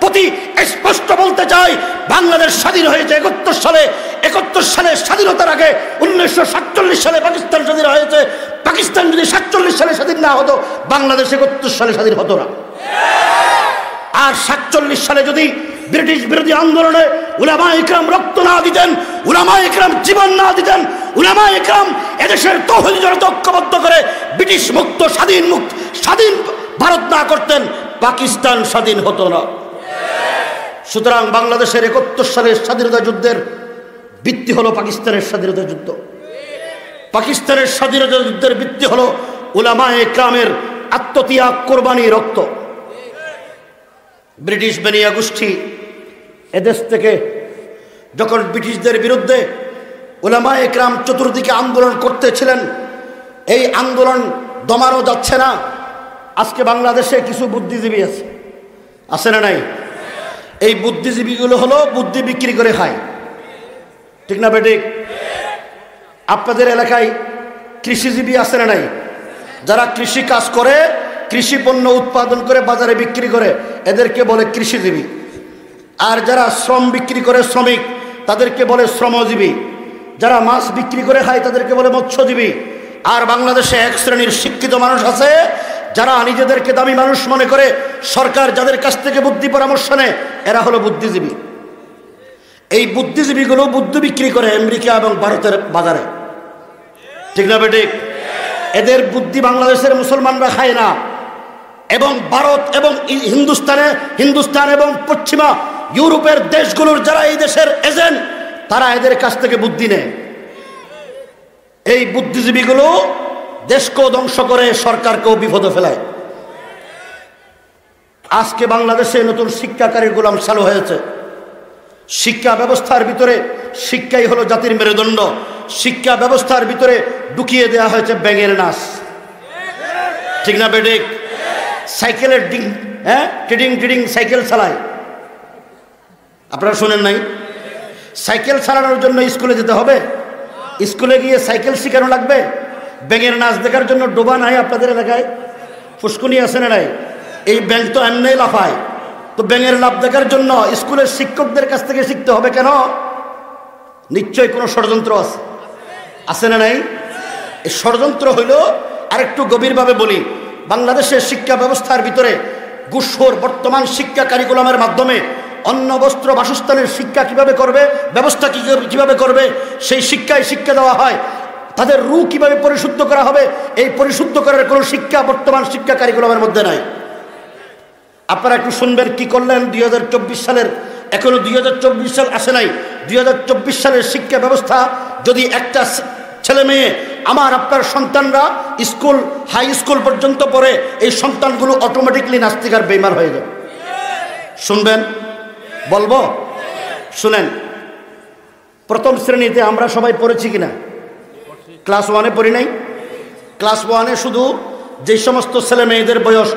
প্রতি স্পষ্ট বলতে চাই, বাংলাদেশ স্বাধীন হয়েছে 71 সালে। 71 সালে স্বাধীনতার আগে 1947 সালে পাকিস্তান স্বাধীন হয়েছে। পাকিস্তান যদি 47 সালে স্বাধীন না হতো, বাংলাদেশ 71 সালে স্বাধীন হতো না। আর 47 সালে যদি ব্রিটিশ বিরোধী আন্দোলনে উলামায়ে ইকরাম রক্ত না দিতেন, উলামায়ে ইকরাম জীবন না দিতেন, উলামায়ে ইকরাম এদেশের তৌহিদ জনতা ঐক্যবদ্ধ করে ব্রিটিশ মুক্ত স্বাধীন ভারত না করতেন, পাকিস্তান স্বাধীন হতো না। সুতরাং বাংলাদেশের 71 সালের স্বাধীনতা যুদ্ধের ভিত্তি হলো পাকিস্তানের স্বাধীনতা যুদ্ধ। পাকিস্তানের স্বাধীনতা যুদ্ধের ভিত্তি হলো উলামায়ে ইকরামের আত্মত্যাগ, কোরবানি, রক্ত। ব্রিটিশ বেনিয়া গোষ্ঠী এদেশ থেকে যখন ব্রিটিশদের বিরুদ্ধে উলামায়ে ইকরাম চতুর্দিকে আন্দোলন করতেছিলেন, এই আন্দোলন দমানো যাচ্ছে না। আজকে বাংলাদেশে কিছু বুদ্ধিজীবী আছে না নাই? এই বুদ্ধিজীবীগুলো হলো বুদ্ধি বিক্রি করে খায়, ঠিক না বেঠিক? আপনাদের এলাকায় কৃষিজীবী আছে না নাই? যারা কৃষি কাজ করে, কৃষি পণ্য উৎপাদন করে বাজারে বিক্রি করে, এদেরকে বলে কৃষিজীবী। আর যারা শ্রম বিক্রি করে, শ্রমিক, তাদেরকে বলে শ্রমজীবী। যারা মাছ বিক্রি করে খায় তাদেরকে বলে মৎস্যজীবী। আর বাংলাদেশে এক শ্রেণীর শিক্ষিত মানুষ আছে যারা নিজেদেরকে দামি মানুষ মনে করে, সরকার যাদের কাছ থেকে বুদ্ধি পরামর্শ নেয়, এরা হলো বুদ্ধিজীবী। এই বুদ্ধিজীবীগুলো বুদ্ধি বিক্রি করে আমেরিকা এবং ভারতের বাজারে, ঠিক না বেঠিক? এদের বুদ্ধি বাংলাদেশের মুসলমানরা খায় না। এবং ভারত এবং হিন্দুস্তান এবং পশ্চিমা ইউরোপের দেশগুলোর যারা এই দেশের এজেন্ট, তারা এদের কাছ থেকে বুদ্ধি নেয়। এই বুদ্ধিজীবীগুলো দেশকেও ধ্বংস করে, সরকারকেও বিপদে ফেলায়। আজকে বাংলাদেশে নতুন শিক্ষা কারিকুলাম চালু হয়েছে। শিক্ষা ব্যবস্থার ভিতরে শিক্ষাই হলো জাতির মেরুদণ্ড। শিক্ষা ব্যবস্থার ভিতরে ঢুকিয়ে দেওয়া হয়েছে ব্যাঙের নাচ, ঠিক না বেঠিক? সাইকেলের টিডিং সাইকেল চালায়, আপনারা শোনেন নাই? সাইকেল চালানোর জন্য স্কুলে যেতে হবে, স্কুলে গিয়ে সাইকেল শেখানো লাগবে। ব্যাঙের নাচ দেখার জন্য ডোবা নাই আপনাদের এলাকায়? ফুসকুনি আছে না নাই? এই ব্যাঙ তো এমনি লাফায়, তো ব্যাঙের লাফ দেখার জন্য স্কুলের শিক্ষকদের কাছ থেকে শিখতে হবে কেন? নিশ্চয়ই কোনো ষড়যন্ত্র আছে না নাই? এই ষড়যন্ত্র হইল, আরেকটু গভীরভাবে বলি, বাংলাদেশের শিক্ষা ব্যবস্থার ভিতরে ঘুষখোর বর্তমান শিক্ষা কারিকুলামের মাধ্যমে অন্ন, বস্ত্র, বাসস্থানের শিক্ষা কিভাবে করবে, ব্যবস্থা কিভাবে করবে, সেই শিক্ষা দেওয়া হয়। তাদের রূহ কিভাবে পরিশুদ্ধ করা হবে, এই পরিশুদ্ধ করার কোনো শিক্ষা বর্তমান শিক্ষা কারিকুলামের মধ্যে নাই। আপনারা একটু শুনবেন কি করলেন 2024 সালের, এখনো 2024 সাল আসে নাই। 2024 সালের শিক্ষা ব্যবস্থা যদি একটা ছেলে মেয়ে, আমার আপনার সন্তানরা স্কুল, হাই স্কুল পর্যন্ত পড়ে, এই সন্তানগুলো অটোমেটিকলি নাস্তিক আর বেঈমান হয়ে যাবে। শুনবেন, বলবো, শুনেন। প্রথম শ্রেণীতে আমরা সবাই পড়েছি কিনা? ক্লাস 1-এ পড়ি নাই? ক্লাস 1-এ শুধু যে সমস্ত ছেলে মেয়েদের বয়স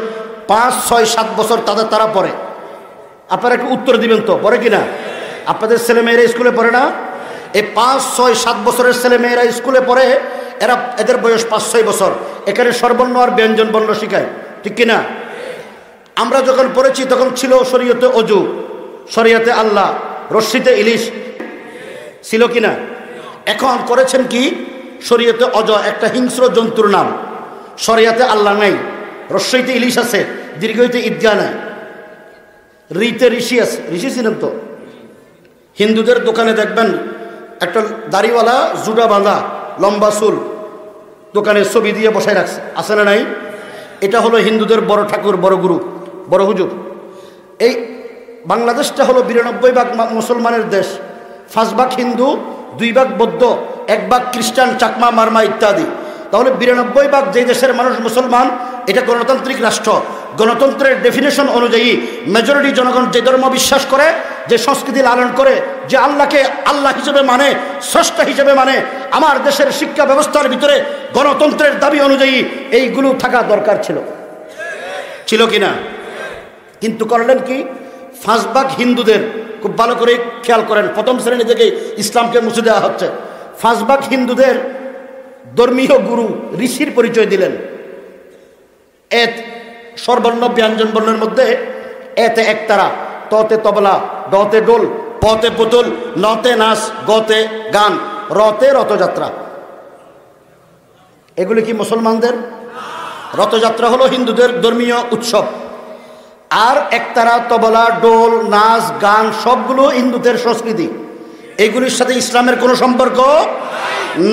5, 6, 7 বছর তারা পড়ে। আপনারা একটু উত্তর দিবেন তো, পড়ে কিনা? আপনাদের ছেলে মেয়েরা স্কুলে পড়ে না? এই 5, 6, 7 বছরের ছেলে মেয়েরা স্কুলে পড়ে, এদের বয়স 5, 6 বছর, এখানে স্বরবর্ণ আর ব্যঞ্জন বর্ণ শিখায়, ঠিক কিনা? আমরা যখন পড়েছি তখন ছিল শরীয়তে অজু, শরীয়তে আল্লাহ, রশ্মিতে ইলিশ, ছিল কিনা? এখন করেছেন কি, শরীয়তে অজ, একটা হিংস্র জন্তুর নাম। শরীয়তে আল্লাহ নাই, রশ্মিতে ইলিশ আছে, দীর্ঘইতে ঈদগাহ নাই, রিতে ঋষি আছে। ঋষি ছিলেন তো? হিন্দুদের দোকানে দেখবেন একটা দাড়িওয়ালা, জুড়া বাঁধা, লম্বা চুল, দোকানে ছবি দিয়ে বসায় রাখছে, আছে না নাই? এটা হলো হিন্দুদের বড় ঠাকুর, বড় গুরু, বড় হুজুর। এই বাংলাদেশটা হলো 92 ভাগ মুসলমানের দেশ, 5 ভাগ হিন্দু, 2 ভাগ বৌদ্ধ, 1 ভাগ খ্রিস্টান, চাকমা, মারমা ইত্যাদি। তাহলে 92 ভাগ যে দেশের মানুষ মুসলমান, এটা গণতান্ত্রিক রাষ্ট্র। গণতন্ত্রের ডেফিনেশন অনুযায়ী মেজরিটি জনগণ যে ধর্ম বিশ্বাস করে, যে সংস্কৃতি লালন করে, যে আল্লাহকে আল্লাহ হিসেবে মানে, স্রষ্টা হিসেবে মানে, আমার দেশের শিক্ষা ব্যবস্থার ভিতরে গণতন্ত্রের দাবি অনুযায়ী এইগুলো থাকা দরকার ছিল, ছিল কিনা? কিন্তু করলেন কি, 5 ভাগ হিন্দুদের, খুব ভালো করে খেয়াল করেন, প্রথম শ্রেণী থেকে ইসলামকে মুছে দেওয়া হচ্ছে। 5 ভাগ হিন্দুদের ধর্মীয় গুরু ঋষির পরিচয় দিলেন। এত স্বরবর্ণ ব্যঞ্জন বর্ণের মধ্যে এতে একতারা, ততে তবলা, ডতে ডোল, পতে পুতুল, নতে নাচ, গতে গান, রতে রথযাত্রা। এগুলি কি মুসলমানদের? রথযাত্রা হলো হিন্দুদের ধর্মীয় উৎসব। আর একতারা, তবলা, ডোল, নাচ, গান সবগুলো হিন্দুদের সংস্কৃতি। এগুলির সাথে ইসলামের কোনো সম্পর্ক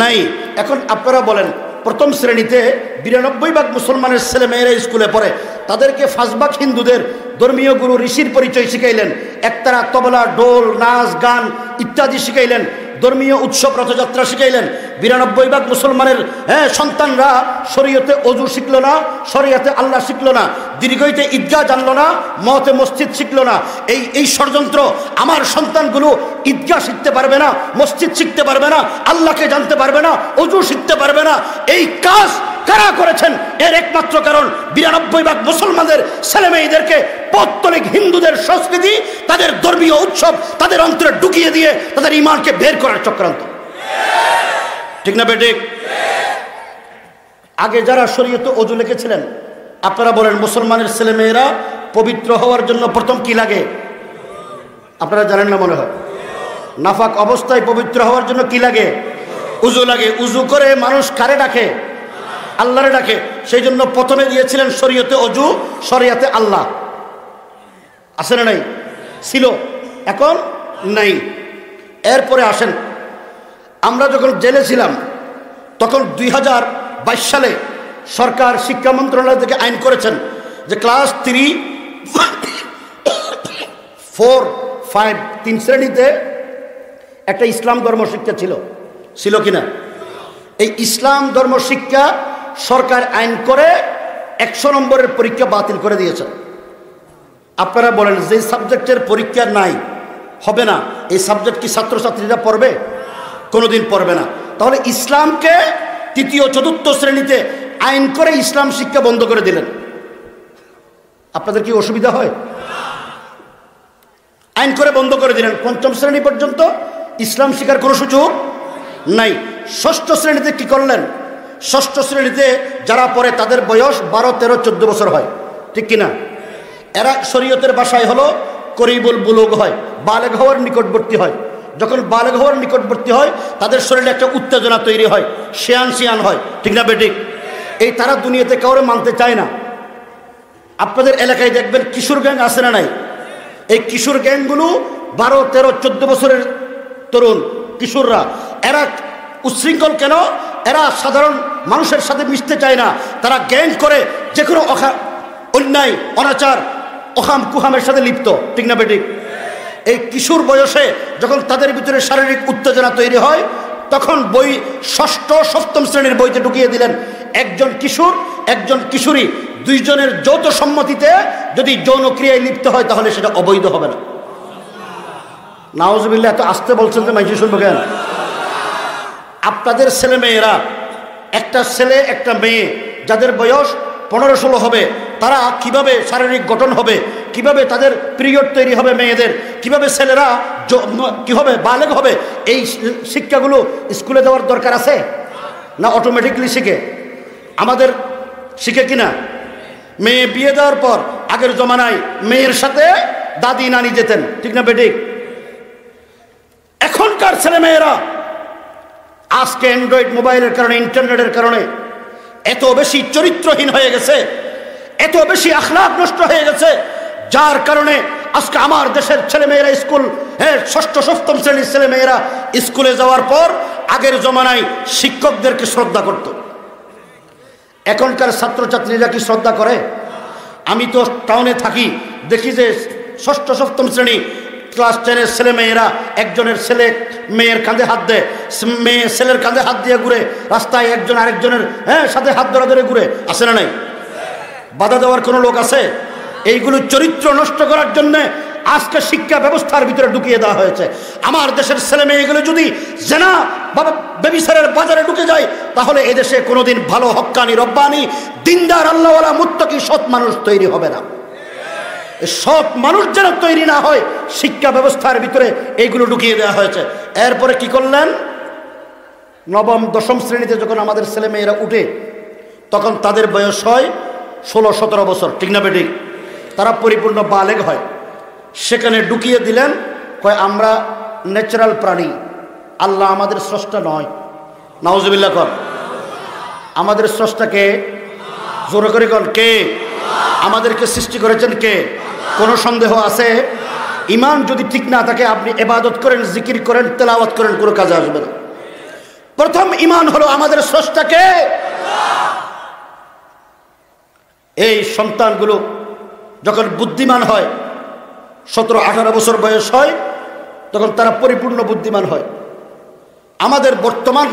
নাই। এখন আপনারা বলেন, প্রথম শ্রেণীতে 92 ভাগ মুসলমানের ছেলে মেয়েরা স্কুলে পড়ে, তাদেরকে 5 ভাগ হিন্দুদের ধর্মীয় গুরু ঋষির পরিচয় শিখাইলেন, একতারা, তবলা, ডোল, নাচ, গান ইত্যাদি শিখাইলেন, ধর্মীয় উৎসব রথযাত্রা শিখাইলেন। 92 ভাগ মুসলমানের সন্তানরা শরীয়তে অজু শিখলো না, শরীয়তে আল্লাহ শিখলো না, দীর্ঘইতে ঈদগাহ জানলো না, মতে মসজিদ শিখলো না। এই ষড়যন্ত্র, আমার সন্তানগুলো ঈদগাহ শিখতে পারবে না, মসজিদ শিখতে পারবে না, আল্লাহকে জানতে পারবে না, অজু শিখতে পারবে না, এই কাজ কারা করেছেন? এর একমাত্র কারণ 92 ভাগ মুসলমানদের ছেলে মেয়েদেরকে পৌত্তলিক হিন্দুদের সংস্কৃতি, তাদের ধর্মীয় উৎসব তাদের অন্তরে ঢুকিয়ে দিয়ে তাদের ঈমানকে বের করার চক্রান্ত, ঠিক না বেঠিক? আগে যারা শরীয়তে অজু লিখেছিলেন, আপনারা বলেন, মুসলমানের ছেলে মেয়েরা পবিত্র হওয়ার জন্য প্রথম কি লাগে? আপনারা জানেন না মনে হয়? নাফাক অবস্থায় পবিত্র হওয়ার জন্য কি লাগে? উজু লাগে। উজু করে মানুষ কারে ডাকে? আল্লাহরে ডাকে। সেই জন্য প্রথমে দিয়েছিলেন শরীয়তে অজু, শরীয়তে আল্লাহ। আছে না নাই? ছিল, এখন নাই। এরপরে আসেন, আমরা যখন জেলে ছিলাম তখন 2022 সালে সরকার শিক্ষা মন্ত্রণালয় থেকে আইন করেছেন যে ক্লাস 3, 4, 5 3 শ্রেণীতে একটা ইসলাম ধর্ম শিক্ষা ছিল কিনা? এই ইসলাম ধর্ম শিক্ষা সরকার আইন করে 100 নম্বরের পরীক্ষা বাতিল করে দিয়েছে। আপনারা বলেন, যে সাবজেক্টের পরীক্ষা নাই, হবে না, এই সাবজেক্ট কি ছাত্রছাত্রীরা পড়বে? কোনোদিন পড়বে না। তাহলে ইসলামকে 3য় 4র্থ শ্রেণীতে আইন করে ইসলাম শিক্ষা বন্ধ করে দিলেন। আপনাদের কি অসুবিধা হয়? আইন করে বন্ধ করে দিলেন। 5ম শ্রেণী পর্যন্ত ইসলাম শিক্ষার কোনো সুযোগ নাই। 6ষ্ঠ শ্রেণীতে কি করলেন? 6ষ্ঠ শ্রেণীতে যারা পড়ে তাদের বয়স 12, 13, 14 বছর হয়, ঠিক কিনা? এরা শরীয়তের ভাষায় হলো করিবুল বুলুগ হয়, বালেগ হওয়ার নিকটবর্তী হয়। যখন বালেগ হওয়ার নিকটবর্তী হয়, তাদের শরীরে একটা উত্তেজনা তৈরি হয়, শিয়ান হয়, ঠিক না বেঠিক? এই তারা দুনিয়াতে কাউরে মানতে চায় না। আপনাদের এলাকায় দেখবেন কিশোর গ্যাং আছে না নাই? এই কিশোর গ্যাংগুলো 12, 13, 14 বছরের তরুণ কিশোররা, এরা উচ্ছৃঙ্খল কেন? এরা সাধারণ মানুষের সাথে মিশতে চায় না। তারা গ্যাং করে যে কোনো অন্যায়, অনাচার, অহাম কুহামের সাথে লিপ্ত, ঠিক না বেঠিক? এই কিশোর বয়সে যখন তাদের ভিতরে শারীরিক উত্তেজনা তৈরি হয়, তখন 6ষ্ঠ 7ম শ্রেণীর বইতে ঢুকিয়ে দিলেন, একজন কিশোর একজন কিশোরী 2 জনের যৌথ সম্মতিতে যদি যৌন ক্রিয়ায় লিপ্ত হয় তাহলে সেটা অবৈধ হবে না। নাউজুবিল্লাহ। এত আসতে বলছেন যে মাইজি শুনবো কেন? আপনাদের ছেলে মেয়েরা, একটা ছেলে একটা মেয়ে যাদের বয়স 15-16 হবে, তারা কিভাবে শারীরিক গঠন হবে, কিভাবে তাদের পিরিয়ড তৈরি হবে মেয়েদের, কিভাবে ছেলেরা কি হবে, বালেগ হবে, এই শিক্ষাগুলো স্কুলে দেওয়ার দরকার আছে না? অটোমেটিকলি শিখে আমাদের শিখে কিনা? মেয়ে বিয়ে দেওয়ার পর আগের জমানায় মেয়ের সাথে দাদি নানি যেতেন, ঠিক না বেঠিক? এখনকার ছেলে মেয়েরা আজকে অ্যান্ড্রয়েড মোবাইলের কারণে, ইন্টারনেটের কারণে এত বেশি চরিত্রহীন হয়ে গেছে, এত বেশি আখলাক নষ্ট হয়ে গেছে, যার কারণে আজকে আমার দেশের ছেলেমেয়েরা স্কুল, ষষ্ঠ সপ্তম শ্রেণীর ছেলেমেয়েরা স্কুলে যাওয়ার পর আগের জমানায় শিক্ষকদেরকে শ্রদ্ধা করত। এখনকার ছাত্রছাত্রীরা কি শ্রদ্ধা করে? আমি তো টাউনে থাকি, দেখি যে ষষ্ঠ সপ্তম শ্রেণী ক্লাস 10-এর ছেলেমেয়েরা একজনের ছেলে মেয়ের কাঁধে হাত দেয়, মেয়ে ছেলের কাঁধে হাত দিয়ে ঘুরে, রাস্তায় একজন আরেকজনের সাথে হাত ধরা ধরে ঘুরে, আছে না নাই? বাধা দেওয়ার কোনো লোক আছে? এইগুলো চরিত্র নষ্ট করার জন্য আজকে শিক্ষা ব্যবস্থার ভিতরে ঢুকিয়ে দেওয়া হয়েছে। আমার দেশের ছেলে মেয়েগুলো যদি জেনা বা ব্যভিচারের বাজারে ঢুকে যায়, তাহলে এদেশে কোনোদিন ভালো হক্কানি রব্বানি দিনদার আল্লাহওয়ালা মুত্তাকি সৎ মানুষ তৈরি হবে না। সৎ মানুষ যেন তৈরি না হয়, শিক্ষা ব্যবস্থার ভিতরে এইগুলো ঢুকিয়ে দেওয়া হয়েছে। এরপরে কি করলেন? নবম দশম শ্রেণীতে যখন আমাদের ছেলে মেয়েরা উঠে, তখন তাদের বয়স হয় 16-17 বছর, ঠিক না বেঠিক? তারা পরিপূর্ণ বালেগ হয়। সেখানে ঢুকিয়ে দিলেন, কয় আমরা ন্যাচারাল প্রাণী, আল্লাহ আমাদের স্রষ্টা নয়। নাউজুবিল্লাহ কর। আমাদের স্রষ্টা কে? জোরে করে কন, কে? আমাদেরকে সৃষ্টি করেছেন কে? কোনো সন্দেহ আছে? ইমান যদি ঠিক না থাকে, আপনি ইবাদত করেন, জিকির করেন, তেলাওয়াত করেন, কোনো কাজে আসবে না। প্রথম ইমান হলো আমাদের স্রষ্টাকে। এই সন্তানগুলো যখন বুদ্ধিমান হয়, 17-18 বছর বয়স হয়, তখন তারা পরিপূর্ণ বুদ্ধিমান হয়। আমাদের বর্তমান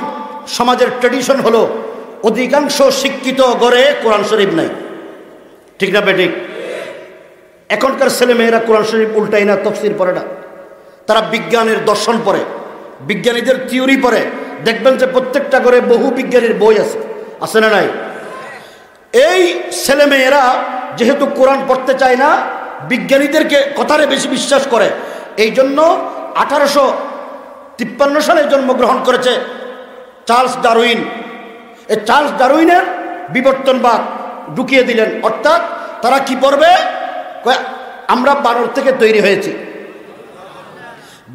সমাজের ট্র্যাডিশন হলো অধিকাংশ শিক্ষিত গড়ে কোরআন শরীফ নাই, ঠিক না বেঠিক? এখনকার ছেলে মেয়েরা কোরআন শরীফ উল্টাই না, তফসির পড়ে না, তারা বিজ্ঞানের দর্শন পড়ে, বিজ্ঞানীদের থিওরি পড়ে। দেখবেন যে প্রত্যেকটা ঘরে বহু বিজ্ঞানীর বই আছে, আছে না নাই? এই ছেলে মেয়েরা যেহেতু কোরআন পড়তে চায় না, বিজ্ঞানীদেরকে কথারে বেশি বিশ্বাস করে, এই জন্য 1853 সালে জন্মগ্রহণ করেছে চার্লস ডারউইন। এই চার্লস ডারউইনের বিবর্তনবাদ ঢুকিয়ে দিলেন। অর্থাৎ তারা কি পড়বে? আমরা বানর থেকে তৈরি হয়েছি।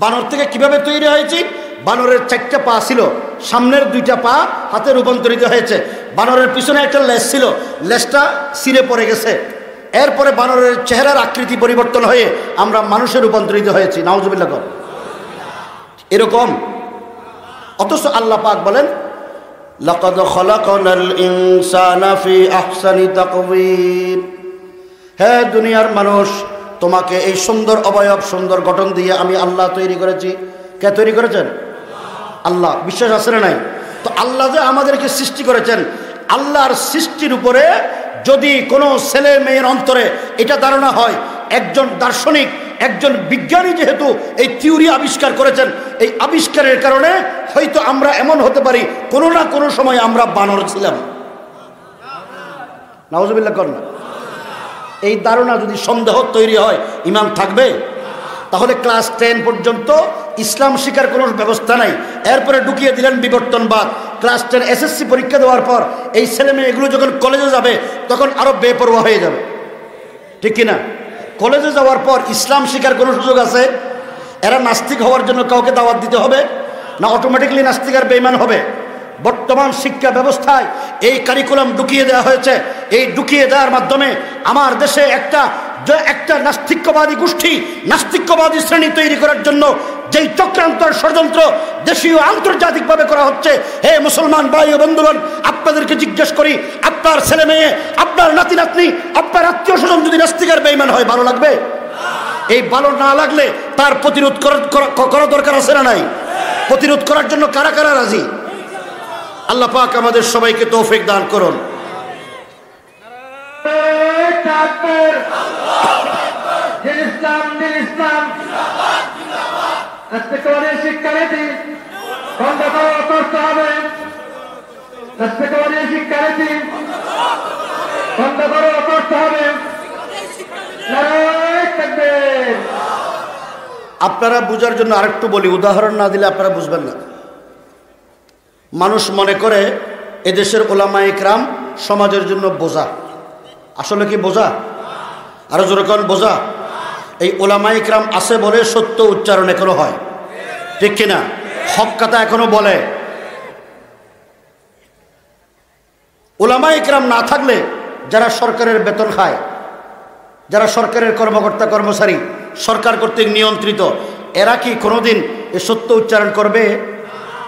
বানর থেকে কিভাবে তৈরি হয়েছি? বানরের 4টা পা ছিল, সামনের 2টা পা হাতে রূপান্তরিত হয়েছে। বানরের পিছনে একটা লেজ ছিল, লেজটা ছিঁড়ে পড়ে গেছে। এরপরে বানরের চেহারার আকৃতি পরিবর্তন হয়ে আমরা মানুষে রূপান্তরিত হয়েছি। নাউজুবিল্লাহ কর। এরকম। অথচ আল্লাহ পাক বলেন, লাকাদ খালাকনাল ইনসানা ফি আহসানি তাকওয়িম। হে দুনিয়ার মানুষ, তোমাকে এই সুন্দর অবয়ব, সুন্দর গঠন দিয়ে আমি আল্লাহ তৈরি করেছি। কে তৈরি করেছেন? আল্লাহ। বিশ্বাস আছে না নাই? তো আল্লাহ যে আমাদেরকে সৃষ্টি করেছেন, আল্লাহর সৃষ্টির উপরে যদি কোনো ছেলে মেয়ের অন্তরে এটা ধারণা হয়, একজন দার্শনিক, একজন বিজ্ঞানী যেহেতু এই থিওরি আবিষ্কার করেছেন, এই আবিষ্কারের কারণে হয়তো আমরা এমন হতে পারি কোনো না কোনো সময় আমরা বানর ছিলাম। নাউজুবিল্লাহ কর না। এই ধারণা যদি সন্দেহ তৈরি হয়, ইমান থাকবে? তাহলে ক্লাস 10 পর্যন্ত ইসলাম শিখার কোনো ব্যবস্থা নাই। এরপরে ঢুকিয়ে দিলেন বিবর্তনবাদ। ক্লাস 10 এসএসসি পরীক্ষা দেওয়ার পর এই ছেলে মেয়ে এগুলো যখন কলেজে যাবে, তখন আরো বেপরোয়া হয়ে যাবে, ঠিক কিনা? কলেজে যাওয়ার পর ইসলাম শিখার কোনো সুযোগ আছে? এরা নাস্তিক হওয়ার জন্য কাউকে দাওয়াত দিতে হবে না? অটোমেটিকলি নাস্তিক আর বেঈমান হবে? বর্তমান শিক্ষা ব্যবস্থায় এই কারিকুলাম ঢুকিয়ে দেওয়া হয়েছে। এই ঢুকিয়ে দেওয়ার মাধ্যমে আমার দেশে একটা নাস্তিক্যবাদী গোষ্ঠী, নাস্তিক্যবাদী শ্রেণী তৈরি করার জন্য যেই চক্রান্ত, ষড়যন্ত্র দেশীয় আন্তর্জাতিকভাবে করা হচ্ছে, হে মুসলমান ভাই ও বন্ধুগণ, আপনাদেরকে জিজ্ঞেস করি, আপনার ছেলে মেয়ে, আপনার নাতি নাতনি, আপনার আত্মীয় স্বজন যদি নাস্তিক আর বেঈমান হয়, ভালো লাগবে? এই ভালো না লাগলে তার প্রতিরোধ করা দরকার আছে না নাই? প্রতিরোধ করার জন্য কারা কারা রাজি? আল্লাহ পাক আমাদের সবাইকে তৌফিক দান করুন। শিক্ষানীতি বন্ধ করতে হবে। শিক্ষানীতি বন্ধ করতে হবে। আপনারা বুঝার জন্য আরেকটু বলি, উদাহরণ না দিলে আপনারা বুঝবেন না। মানুষ মনে করে এদেশের ওলামায়ে ইকরাম সমাজের জন্য বোঝা। আসলে কি বোঝা? আরো জোরে কোন বোঝা? এই ওলামায়ে ইকরাম আছে বলে সত্য উচ্চারণ এখনো হয়, ঠিক কিনা? হক কথা এখনো বলে। ওলামায়ে ইকরাম না থাকলে যারা সরকারের বেতন খায়, যারা সরকারের কর্মকর্তা কর্মচারী, সরকার কর্তৃক নিয়ন্ত্রিত, এরা কি কোনোদিন এ সত্য উচ্চারণ করবে?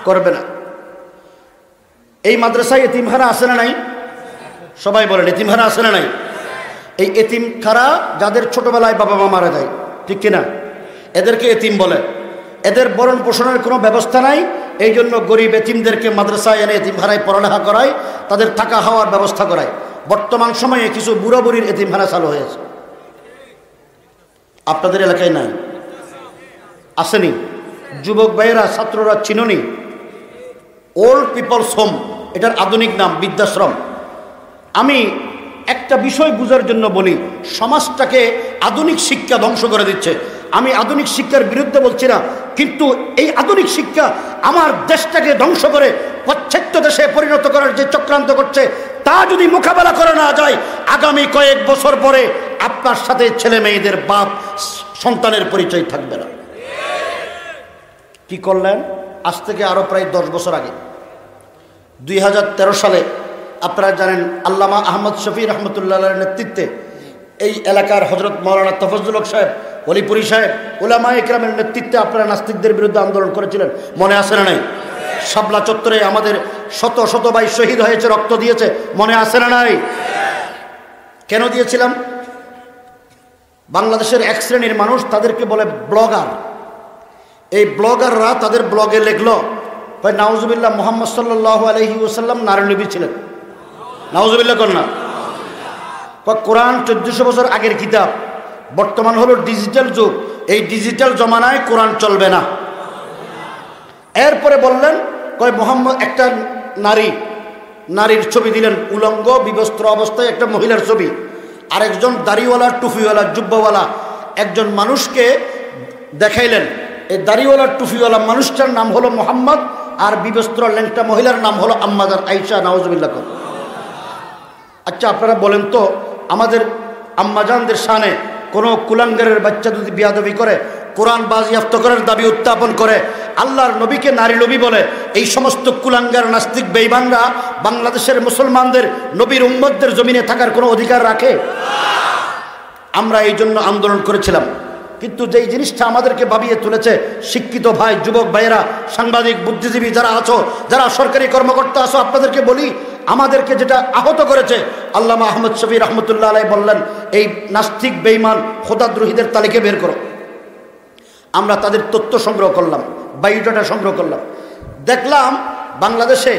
করবে না। এই মাদ্রাসায় এতিমখানা আছে না নাই? সবাই বলেন এতিমখানা আছে না নাই? এই এতিমখানা যাদের ছোটবেলায় বাবা মা মারা যায়, ঠিক কিনা, এদেরকে এতিম বলে। এদের ভরণ পোষণের কোনো ব্যবস্থা নাই, এই জন্য গরিব এতিমদেরকে মাদ্রাসায় এনে এতিমখানায় পড়ালেখা করায়, তাদের থাকা খাওয়ার ব্যবস্থা করায়। বর্তমান সময়ে কিছু বুড়া বুড়ির এতিমখানা চালু হয়েছে। আপনাদের এলাকায় নাই? আসেনি? যুবক ভাইয়েরা, ছাত্ররা চিননি? ওল্ড পিপলস হোম, এটার আধুনিক নাম বৃদ্ধাশ্রম। আমি একটা বিষয় বুঝার জন্য বলি, সমাজটাকে আধুনিক শিক্ষা ধ্বংস করে দিচ্ছে। আমি আধুনিক শিক্ষার বিরুদ্ধে বলছি না, কিন্তু এই আধুনিক শিক্ষা আমার দেশটাকে ধ্বংস করে পাশ্চাত্য দেশে পরিণত করার যে চক্রান্ত করছে, তা যদি মোকাবেলা করে না যায়, আগামী কয়েক বছর পরে আপনার সাথে ছেলে মেয়েদের বাপ সন্তানের পরিচয় থাকবে না। কি করলেন? আজ থেকে আরো প্রায় 10 বছর আগে 2013 সালে আপনারা জানেন আল্লামা আহমদ শফি রহমতুল্লাহর নেতৃত্বে এই এলাকার হজরত মাওলানা তফাজ্জল হক সাহেব, ওলিপুরি সাহেব, উলামায়ে ইকরামের নেতৃত্বে আপনারা নাস্তিকদের বিরুদ্ধে আন্দোলন করেছিলেন, মনে আছে না নাই? শাপলা চত্বরে আমাদের শত শত ভাই শহীদ হয়েছে, রক্ত দিয়েছে, মনে আছে না নাই? কেন দিয়েছিলাম? বাংলাদেশের এক শ্রেণীর মানুষ, তাদেরকে বলে ব্লগার। এই ব্লগাররা তাদের ব্লগে লিখলো, ভাই নাউজুবিল্লাহ, মুহাম্মদ সাল্লাল্লাহু আলাইহি ওয়াসাল্লাম নারী নবী ছিলেন। নাউজুবিল্লাহ কর না। কোরআন 1400 বছর আগের কিতাব, বর্তমান হলো ডিজিটাল যুগ, এই ডিজিটাল জমানায় কোরআন চলবে না। এরপরে বললেন, কয় মোহাম্মদ একটা নারীর ছবি দিলেন, উলঙ্গ বিবস্ত্র অবস্থায় একটা মহিলার ছবি। আরেকজন দাড়িওয়ালা, টুপিওয়ালা, জুব্বাওয়ালা একজন মানুষকে দেখাইলেন। এই দাড়িওয়ালা টুপিওয়ালা মানুষটার নাম হলো মোহাম্মদ, আর বিবস্ত্র ল্যাংটা মহিলার নাম হলো আম্মাজান আয়েশা। নাউজুবিল্লাহ। আচ্ছা আপনারা বলেন তো, আমাদের আম্মাজানদের শানে কোনো কুলাঙ্গারের বাচ্চা যদি বিয়াদবি করে, কোরআন বাজেয়াপ্ত করার দাবি উত্থাপন করে, আল্লাহর নবীকে নারী নবী বলে, এই সমস্ত কুলাঙ্গার নাস্তিক বেঈমানরা বাংলাদেশের মুসলমানদের, নবীর উম্মতদের জমিনে থাকার কোনো অধিকার রাখে? আমরা এই জন্য আন্দোলন করেছিলাম। কিন্তু যেই জিনিসটা আমাদেরকে ভাবিয়ে তুলেছে, শিক্ষিত ভাই, যুবক ভাইয়েরা, সাংবাদিক, বুদ্ধিজীবী যারা আছো, যারা সরকারি কর্মকর্তা আছো, আপনাদেরকে বলি, আমাদেরকে যেটা আহত করেছে, আল্লামা আহমদ শফি রহমতুল্লাহ আলাইহি বললেন, এই নাস্তিক বেঈমান খোদাদ্রোহীদের তালিকা বের করো। আমরা তাদের তথ্য সংগ্রহ করলাম, বায়োডাটা সংগ্রহ করলাম। দেখলাম বাংলাদেশে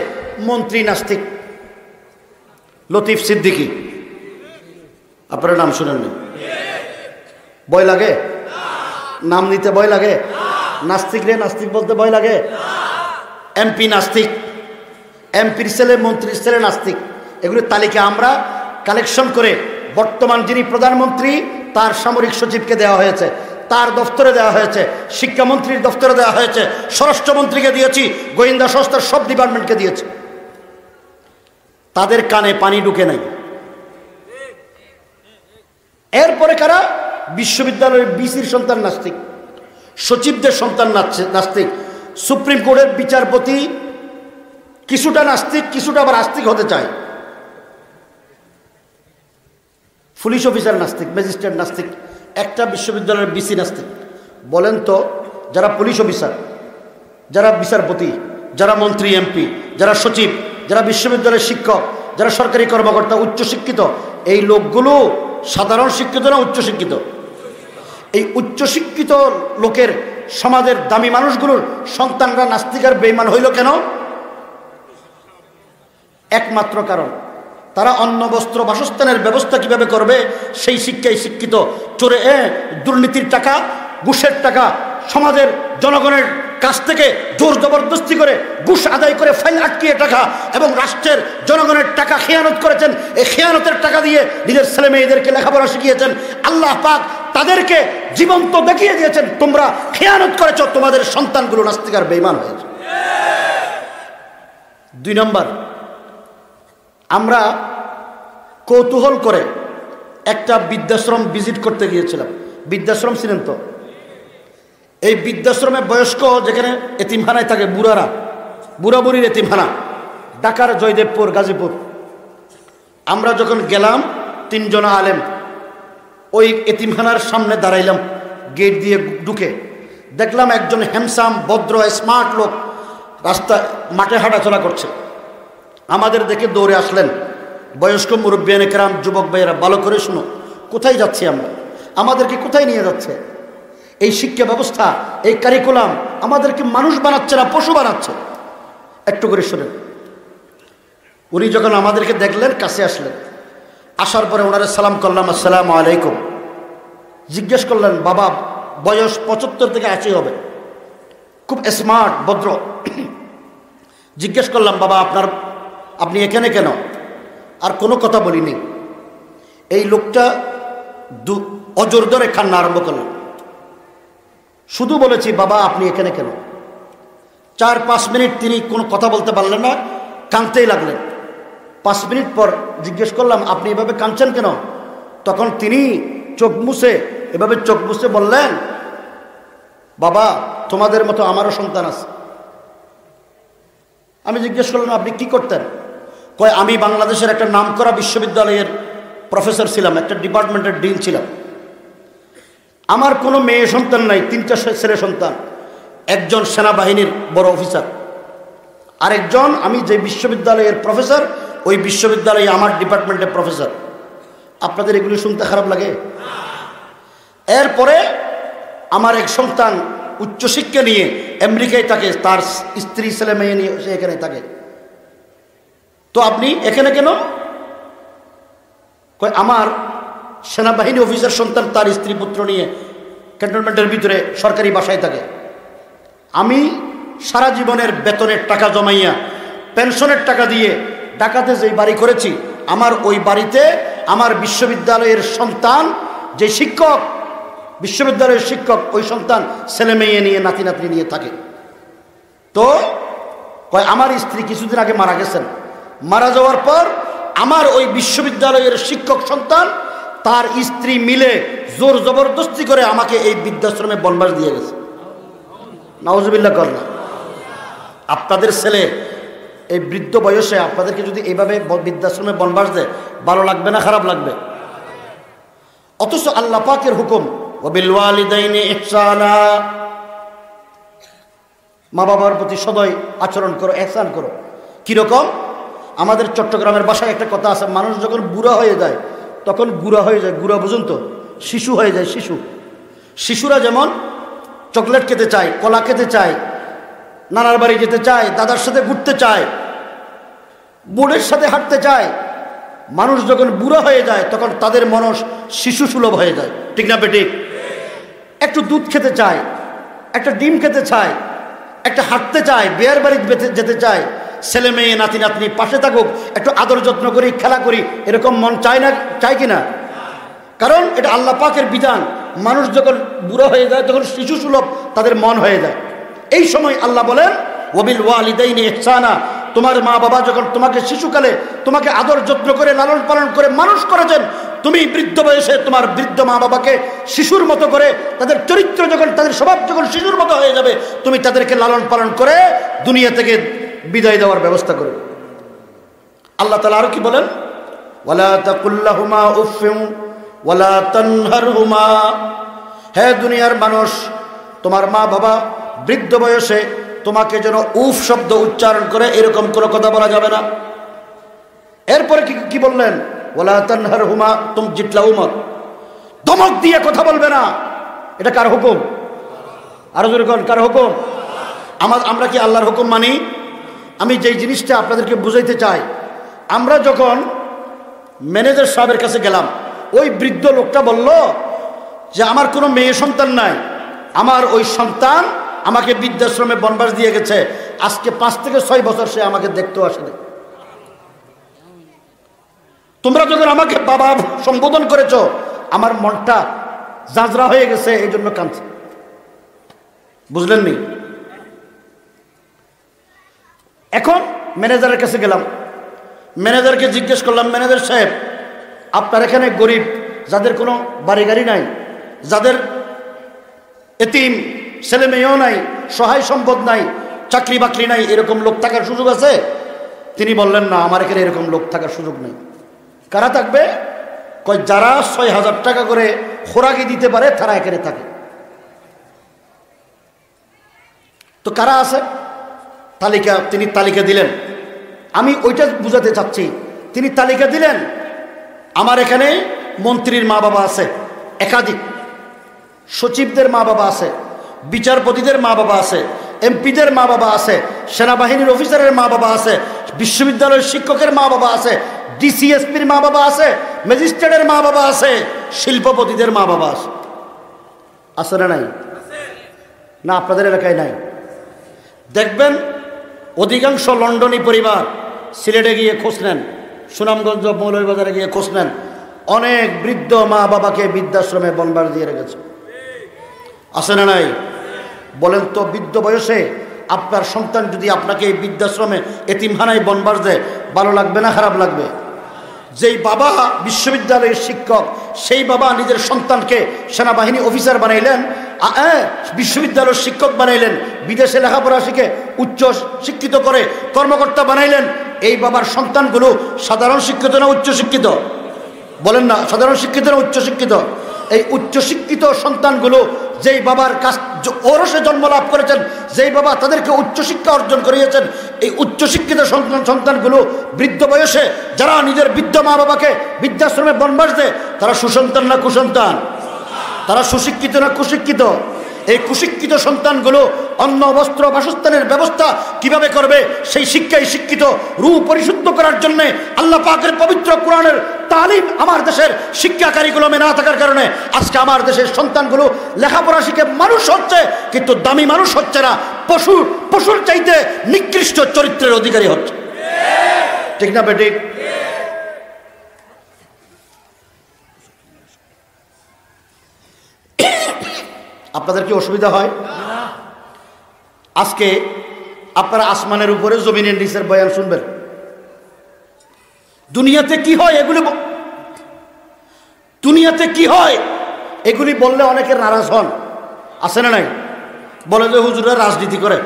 মন্ত্রী নাস্তিক, লতিফ সিদ্দিকী। আপনারা নাম শুনেননি? ভয় লাগে? নাম নিতে ভয় লাগে? নাস্তিক রে নাস্তিক বলতে ভয় লাগে? এমপি নাস্তিক, এমপির ছেলে, মন্ত্রীর ছেলে নাস্তিক। এগুলির তালিকা আমরা কালেকশন করে বর্তমান যিনি প্রধানমন্ত্রী তার সামরিক সচিবকে দেওয়া হয়েছে, তার দফতরে দেওয়া হয়েছে, শিক্ষামন্ত্রীর দফতরে দেওয়া হয়েছে, স্বরাষ্ট্রমন্ত্রীকে দিয়েছি, গোয়েন্দা সংস্থার সব ডিপার্টমেন্টকে দিয়েছি। তাদের কানে পানি ঢুকে নাই। এরপরে কারা? বিশ্ববিদ্যালয়ের বিসির সন্তান নাস্তিক, সচিবদের সন্তান নাস্তিক, সুপ্রিম কোর্টের বিচারপতি কিছুটা নাস্তিক, কিছুটা আবার আস্তিক হতে চায়, পুলিশ অফিসার নাস্তিক, ম্যাজিস্ট্রেট নাস্তিক, একটা বিশ্ববিদ্যালয়ের বিসি নাস্তিক। বলেন তো, যারা পুলিশ অফিসার, যারা বিচারপতি, যারা মন্ত্রী, এমপি, যারা সচিব, যারা বিশ্ববিদ্যালয়ের শিক্ষক, যারা সরকারি কর্মকর্তা, উচ্চশিক্ষিত, এই লোকগুলো সাধারণ শিক্ষিত না উচ্চশিক্ষিত? এই উচ্চশিক্ষিত লোকের, সমাজের দামি মানুষগুলোর সন্তানরা নাস্তিক আর বেঈমান হইল কেন? একমাত্র কারণ, তারা অন্ন বস্ত্র বাসস্থানের ব্যবস্থা কিভাবে করবে সেই শিক্ষায় শিক্ষিত। চোরে দুর্নীতির টাকা, ঘুষের টাকা, সমাজের জনগণের কাছ থেকে জোর জবরদস্তি করে ঘুষ আদায় করে ফাইল আটকিয়ে টাকা এবং রাষ্ট্রের জনগণের টাকা খেয়ানত করেছেন। এই খেয়ানতের টাকা দিয়ে নিজের ছেলে মেয়েদেরকে লেখাপড়া শিখিয়েছেন। আল্লাহ পাক তাদেরকে জীবন্ত দেখিয়ে দিয়েছেন তোমরা খেয়ানত করেছ, তোমাদের সন্তানগুলো নাস্তিক আর বেঈমান হয়েছে। 2 নম্বর, আমরা কৌতূহল করে একটা বৃদ্ধাশ্রম ভিজিট করতে গিয়েছিলাম। বৃদ্ধাশ্রম ছিলেন তো? এই বৃদ্ধাশ্রমে বয়স্ক যেখানে এতিমখানায় থাকে বুড়ারা, বুড়া বুড়ির এতিমখানা, ঢাকার জয়দেবপুর, গাজীপুর। আমরা যখন গেলাম 3 জন আলেম ওই এতিমখানার সামনে দাঁড়াইলাম, গেট দিয়ে ঢুকে দেখলাম একজন হ্যান্ডসাম ভদ্র স্মার্ট লোক রাস্তা মাঠে হাঁটাচলা করছে। আমাদের দেখে দৌড়ে আসলেন। বয়স্ক মুরব্বিয়ানে কেরাম, যুবক ভাইয়েরা, ভালো করে শুনো, কোথায় যাচ্ছি আমরা? আমাদেরকে কোথায় নিয়ে যাচ্ছে? এই শিক্ষা ব্যবস্থা, এই কারিকুলাম আমাদেরকে মানুষ বানাচ্ছে না, পশু বানাচ্ছে। একটু করে শোনেন। উনি যখন আমাদেরকে দেখলেন, কাছে আসলেন, আসার পরে ওনারে সালাম করলাম, আসসালামু আলাইকুম। জিজ্ঞেস করলেন, বাবা বয়স 75 থেকে 80 হবে, খুব স্মার্ট ভদ্র। জিজ্ঞেস করলাম, বাবা আপনি এখানে কেন? আর কোনো কথা বলিনি। এই লোকটা অজর ধরে কান্না আরম্ভ করলেন। শুধু বলেছি, বাবা আপনি এখানে কেন? 4-5 মিনিট তিনি কোনো কথা বলতে পারলেন না, কাঁদতেই লাগলেন। 5 মিনিট পর জিজ্ঞেস করলাম, আপনি এভাবে কাঁদছেন কেন? তখন তিনি এভাবে চোখ মুছে বললেন, বাবা তোমাদের মতো আমারও সন্তান আছে। আমি জিজ্ঞেস করলাম, আপনি কি করতেন? কয়, আমি বাংলাদেশের একটা নামকরা বিশ্ববিদ্যালয়ের প্রফেসর ছিলাম, একটা ডিপার্টমেন্টের ডিন ছিলাম। আমার কোনো মেয়ে সন্তান নাই, 3টা ছেলে সন্তান। একজন সেনাবাহিনীর বড় অফিসার, আরেকজন আমি যে বিশ্ববিদ্যালয়ের প্রফেসর, ওই বিশ্ববিদ্যালয়ে আমার ডিপার্টমেন্টের প্রফেসর। আপনাদের এগুলি শুনতে খারাপ লাগে? এরপরে আমার এক সন্তান উচ্চশিক্ষা নিয়ে আমেরিকায় থাকে, তার স্ত্রী ছেলে মেয়ে নিয়ে সে এখানে থাকে। তো আপনি এখানে কেন? কয়, আমার সেনাবাহিনী অফিসার সন্তান তার স্ত্রী পুত্র নিয়ে ক্যান্টনমেন্টের ভিতরে সরকারি বাসায় থাকে। আমি সারা জীবনের বেতনের টাকা জমাইয়া পেনশনের টাকা দিয়ে ঢাকাতে যেই বাড়ি করেছি, আমার ওই বাড়িতে আমার বিশ্ববিদ্যালয়ের সন্তান, যে শিক্ষক, বিশ্ববিদ্যালয়ের শিক্ষক, ওই সন্তান ছেলে মেয়ে নিয়ে, নাতি নাতনি নিয়ে থাকে। তো কয়, আমার স্ত্রী কিছুদিন আগে মারা গেছেন। মারা যাওয়ার পর আমার ওই বিশ্ববিদ্যালয়ের শিক্ষক সন্তান তার স্ত্রী মিলে জোর জবরদস্তি করে আমাকে এই বৃদ্ধাশ্রমে বনবাস দিয়ে গেছে। নাউজুবিল্লাহ করনা। আপনাদের ছেলে এই বৃদ্ধ বয়সে আপনাদেরকে যদি এইভাবে বৃদ্ধাশ্রমে বনবাস দেয়, ভালো লাগবে না খারাপ লাগবে? অথচ আল্লাহ পাকের হুকুম, ওয়াবিল ওয়ালিদাইনি ইহসানা, মা বাবার প্রতি সদয় আচরণ করো, ইহসান করো। কিরকম? আমাদের চট্টগ্রামের ভাষায় একটা কথা আছে, মানুষ যখন বুড়া হয়ে যায় তখন গুড়া হয়ে যায়। গুড়া বুঝুন তো? শিশু হয়ে যায়। শিশুরা যেমন চকলেট খেতে চায়, কলা খেতে চায়, নানার বাড়ি যেতে চায়, দাদার সাথে ঘুরতে চায়, বোর্ডের সাথে হাঁটতে চায়। মানুষ যখন বুড়া হয়ে যায় তখন তাদের মন শিশু সুলভ হয়ে যায়। ঠিক না বেঠিক? একটু দুধ খেতে চায়, একটা ডিম খেতে চায়, একটা হাঁটতে চায়, বিয়ের বাড়ি যেতে চায়, ছেলে মেয়ে নাতি নাতনি পাশে থাকুক, একটু আদর যত্ন করি, খেলা করি, এরকম মন চায় না? চায় কিনা? কারণ এটা আল্লাহ পাকের বিধান। মানুষ যখন বুড়া হয়ে যায় তখন শিশু সুলভ তাদের মন হয়ে যায়। এই সময় আল্লাহ বলেন, ওয়াবিল ওয়ালিদাইনি ইহসানা, তোমার মা বাবা যখন তোমাকে শিশুকালে তোমাকে আদর যত্ন করে লালন পালন করে মানুষ করেছেন, তুমি বৃদ্ধ বয়সে তোমার বৃদ্ধ মা বাবাকে শিশুর মতো করে, তাদের চরিত্র যখন, তাদের স্বভাব যখন শিশুর মতো হয়ে যাবে, তুমি তাদেরকে লালন পালন করে দুনিয়া থেকে বিদায় দেওয়ার ব্যবস্থা করো। আল্লাহ তাআলা আরো কি বলেন? ওয়ালা তাকুল্লাহুমা উফফিন ওয়ালা তানহারহুমা, হে দুনিয়ার মানুষ, তোমার মা বাবা বৃদ্ধ বয়সে তোমাকে যেন উফ শব্দ উচ্চারণ করে এরকম কোনো কথা বলা যাবে না। এরপরে কি বললেন? ওয়ালা তানহারহুমা তুমজিতলাহুমা, ধমক দিয়ে কথা বলবে না। এটা কার হুকুম? আরো জোরে কোন কার হুকুম? আমরা কি আল্লাহর হুকুম মানি? আমি যেই জিনিসটা আপনাদেরকে বুঝাইতে চাই, আমরা যখন ম্যানেজার সাহেবের কাছে গেলাম, ওই বৃদ্ধ লোকটা বলল যে আমার কোনো মেয়ে সন্তান নাই, আমার ওই সন্তান আমাকে বৃদ্ধাশ্রমে বনবাস দিয়ে গেছে, আজকে 5 থেকে 6 বছর সে আমাকে দেখতেও আসেনি। তোমরা যখন আমাকে বাবা সম্বোধন করেছো, আমার মনটা জাজরা হয়ে গেছে, এই জন্য কাঁদছে। বুঝলেন নি? এখন ম্যানেজারের কাছে গেলাম, ম্যানেজারকে জিজ্ঞেস করলাম, ম্যানেজার সাহেব আপনার এখানে গরিব, যাদের কোনো বাড়ি গাড়ি নাই, যাদের এতিম ছেলে মেয়েও নাই, সহায় সম্পদ নাই, চাকরি বাকরি নাই, এরকম লোক থাকার সুযোগ আছে? তিনি বললেন না, আমার এখানে এরকম লোক থাকার সুযোগ নেই। কারা থাকবে? কয় যারা ৬,০০০ টাকা করে খোরাকি দিতে পারে তারা এখানে থাকে। তো কারা আছে? তালিকা, তিনি তালিকা দিলেন। আমি ওইটা বুঝাতে চাচ্ছি, তিনি তালিকা দিলেন। আমার এখানে মন্ত্রীর মা বাবা আছে একাধিক, সচিবদের মা বাবা আছে, বিচারপতিদের মা বাবা আছে, এমপিদের মা বাবা আছে, সেনাবাহিনীর অফিসারের মা বাবা আছে, বিশ্ববিদ্যালয়ের শিক্ষকের মা বাবা আছে, ডিসিএসপির মা বাবা আছে, ম্যাজিস্ট্রেটের মা বাবা আছে, শিল্পপতিদের মা বাবা আছে। আছে না নাই? না আপনাদের এলাকায় নাই? দেখবেন অধিকাংশ লন্ডনী পরিবার সিলেটে গিয়ে খোঁজ নেন, সুনামগঞ্জ মৌলভীবাজারে গিয়ে খোঁজ নেন, অনেক বৃদ্ধ মা বাবাকে বৃদ্ধাশ্রমে বনবাস দিয়ে রেখেছে। আছে না নাই? বলেন তো, বৃদ্ধ বয়সে আপনার সন্তান যদি আপনাকে এই বৃদ্ধাশ্রমে এতিমখানায় বনবাস দেয়, ভালো লাগবে না খারাপ লাগবে? যেই বাবা বিশ্ববিদ্যালয়ের শিক্ষক, সেই বাবা নিজের সন্তানকে সেনাবাহিনী অফিসার বানাইলেন, বিশ্ববিদ্যালয়ের শিক্ষক বানাইলেন, বিদেশে লেখাপড়া শিখে উচ্চ শিক্ষিত করে কর্মকর্তা বানাইলেন, এই বাবার সন্তানগুলো সাধারণ শিক্ষিত না উচ্চ শিক্ষিত? বলেন না, সাধারণ শিক্ষিত না উচ্চ শিক্ষিত? এই উচ্চশিক্ষিত সন্তানগুলো যেই বাবার কাছ ওরসে জন্ম লাভ করেছেন, যেই বাবা তাদেরকে উচ্চশিক্ষা অর্জন করিয়েছেন, এই উচ্চশিক্ষিত সন্তানগুলো বৃদ্ধ বয়সে যারা নিজের বৃদ্ধ মা বাবাকে বৃদ্ধাশ্রমে বনবাস দেয়, তারা সুসন্তান না কুসন্তান? তারা সুশিক্ষিত না কুশিক্ষিত? এই কুশিক্ষিত সন্তানগুলো অন্ন বস্ত্র বাসস্থানের ব্যবস্থা কিভাবে করবে, সেই শিক্ষায় শিক্ষিত রূহ পরিশুদ্ধ করার জন্য আল্লাহ পাকের পবিত্র কোরআনের তালিম আমার দেশের শিক্ষা কারিকুলামে না থাকার কারণে আজকে আমার দেশের সন্তানগুলো লেখাপড়া শিখে মানুষ হচ্ছে, কিন্তু দামি মানুষ হচ্ছে না, পশুর চাইতে নিকৃষ্ট চরিত্রের অধিকারী হচ্ছে। ঠিক না বেটি? আপনাদের কি অসুবিধা হয়? আজকে আপনারা আসমানের উপরে জমিনের নিচের বয়ান শুনবেন। দুনিয়াতে কি হয় এগুলি, দুনিয়াতে কি হয় এগুলি বললে অনেকে নারাজ হন। আছে না নাই? বলে যে হুজুরা রাজনীতি করে।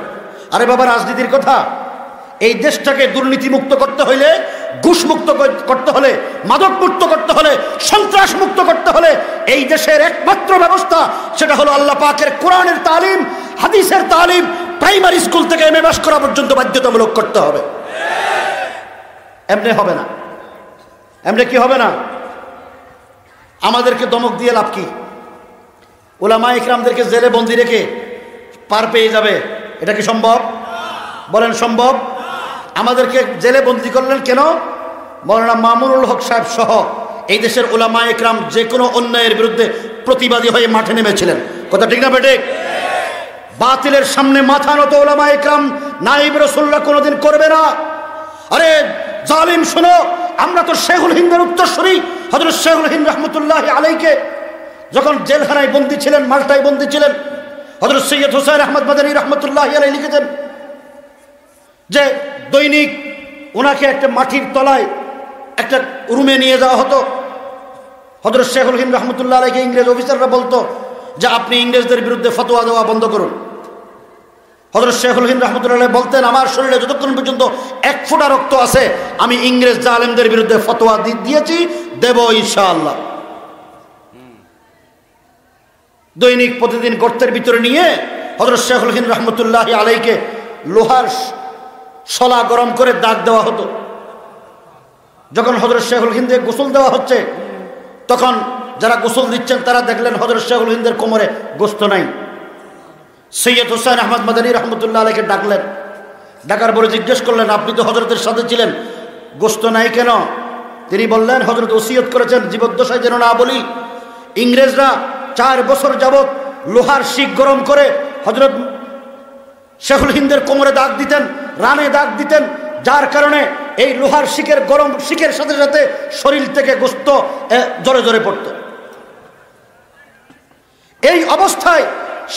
আরে বাবা, রাজনীতির কথা, এই দেশটাকে দুর্নীতি মুক্ত করতে হইলে, ঘুষ মুক্ত করতে হলে, মাদক মুক্ত করতে হলে, সন্ত্রাস মুক্ত করতে হলে এই দেশের একমাত্র ব্যবস্থা সেটা হলো আল্লাহ পাকের কোরআনের তালিম, হাদিসের তালিম প্রাইমারি স্কুল থেকে এমএ পাস করা পর্যন্ত বাধ্যতামূলক করতে হবে। এমনি হবে না। এমনি কি হবে না? আমাদেরকে দমক দিয়ে লাভ কি? উলামা ইকরামদেরকে জেলে বন্দি রেখে পার পেয়ে যাবে, এটা কি সম্ভব? বলেন সম্ভব? আমাদেরকে জেলে বন্দি করলেন কেন? মৌলানা মামুনুল হক সাহেব সহ এই দেশের উলামা ইকরাম যে কোনো অন্যায়ের বিরুদ্ধে প্রতিবাদী হয়ে মাঠে নেমেছিলেন। কথা ঠিক না বেটে? বাতিলের সামনে মাথা নত উলামা ইকরাম নাইব রাসূলুল্লাহ কোনোদিন করবে না। আরে জালিম শোনো, আমরা তো শেখুল হিন্দের উত্তরসূরি হযরত শেখুল হিন্দ রহমতুল্লাহ আলাইকে যখন জেলখানায় বন্দী ছিলেন, মাল্টায় বন্দী ছিলেন, হযরত সৈয়দ হুসাইন আহমদ মাদানী রহমতুল্লাহ আলাইহি লিখেছেন যে দৈনিক ওনাকে একটা মাটির তলায় একটা রুমে নিয়ে যাওয়া হতো। হযরত শেখুল হিন্দ রহমতুল্লাহ আলাইকে ইংরেজ অফিসাররা বলতো যে আপনি ইংরেজদের বিরুদ্ধে ফতোয়া দেওয়া বন্ধ করুন। হযরত শেখুল হিন্দ রহমতুল্লাহ বলতেন, আমার শরীরে যতক্ষণ পর্যন্ত এক ফোঁটা রক্ত আছে আমি ইংরেজ জালেমদের বিরুদ্ধে ফতোয়া দিয়েছি, দেব ইনশাআল্লাহ। দৈনিক প্রতিদিন গর্তের ভিতরে নিয়ে হযরত শেখুল হিন্দ রহমতুল্লাহ আলাইকে লোহার শলা গরম করে দাগ দেওয়া হতো। যখন হযরত শেখুল হিন্দে গোসল দেওয়া হচ্ছে, তখন যারা গোসল দিচ্ছেন তারা দেখলেন হযরত শেখুল হিন্দের কোমরে গোস্ত নাই। সৈয়দ হুসাইন আহমদ মাদানী রহমতুল্লাহ আলাইকে ডাকলেন, ডাকার পরে জিজ্ঞেস করলেন, আপনি তো হযরতের সাথে ছিলেন, গোস্ত নাই কেন? তিনি বললেন, হযরত ওসিয়ত করেছেন জীবদ্দশায় যেন না বলি। ইংরেজরা 4 বছর যাবৎ লোহার শিক গরম করে হযরত শেখুল হিন্দের কোমরে দাগ দিতেন, রানে দাগ দিতেন, যার কারণে এই লোহার শিকের গরম শিকের সাথে সাথে শরীর থেকে গোস্ত জোরে জোরে পড়ত। এই অবস্থায়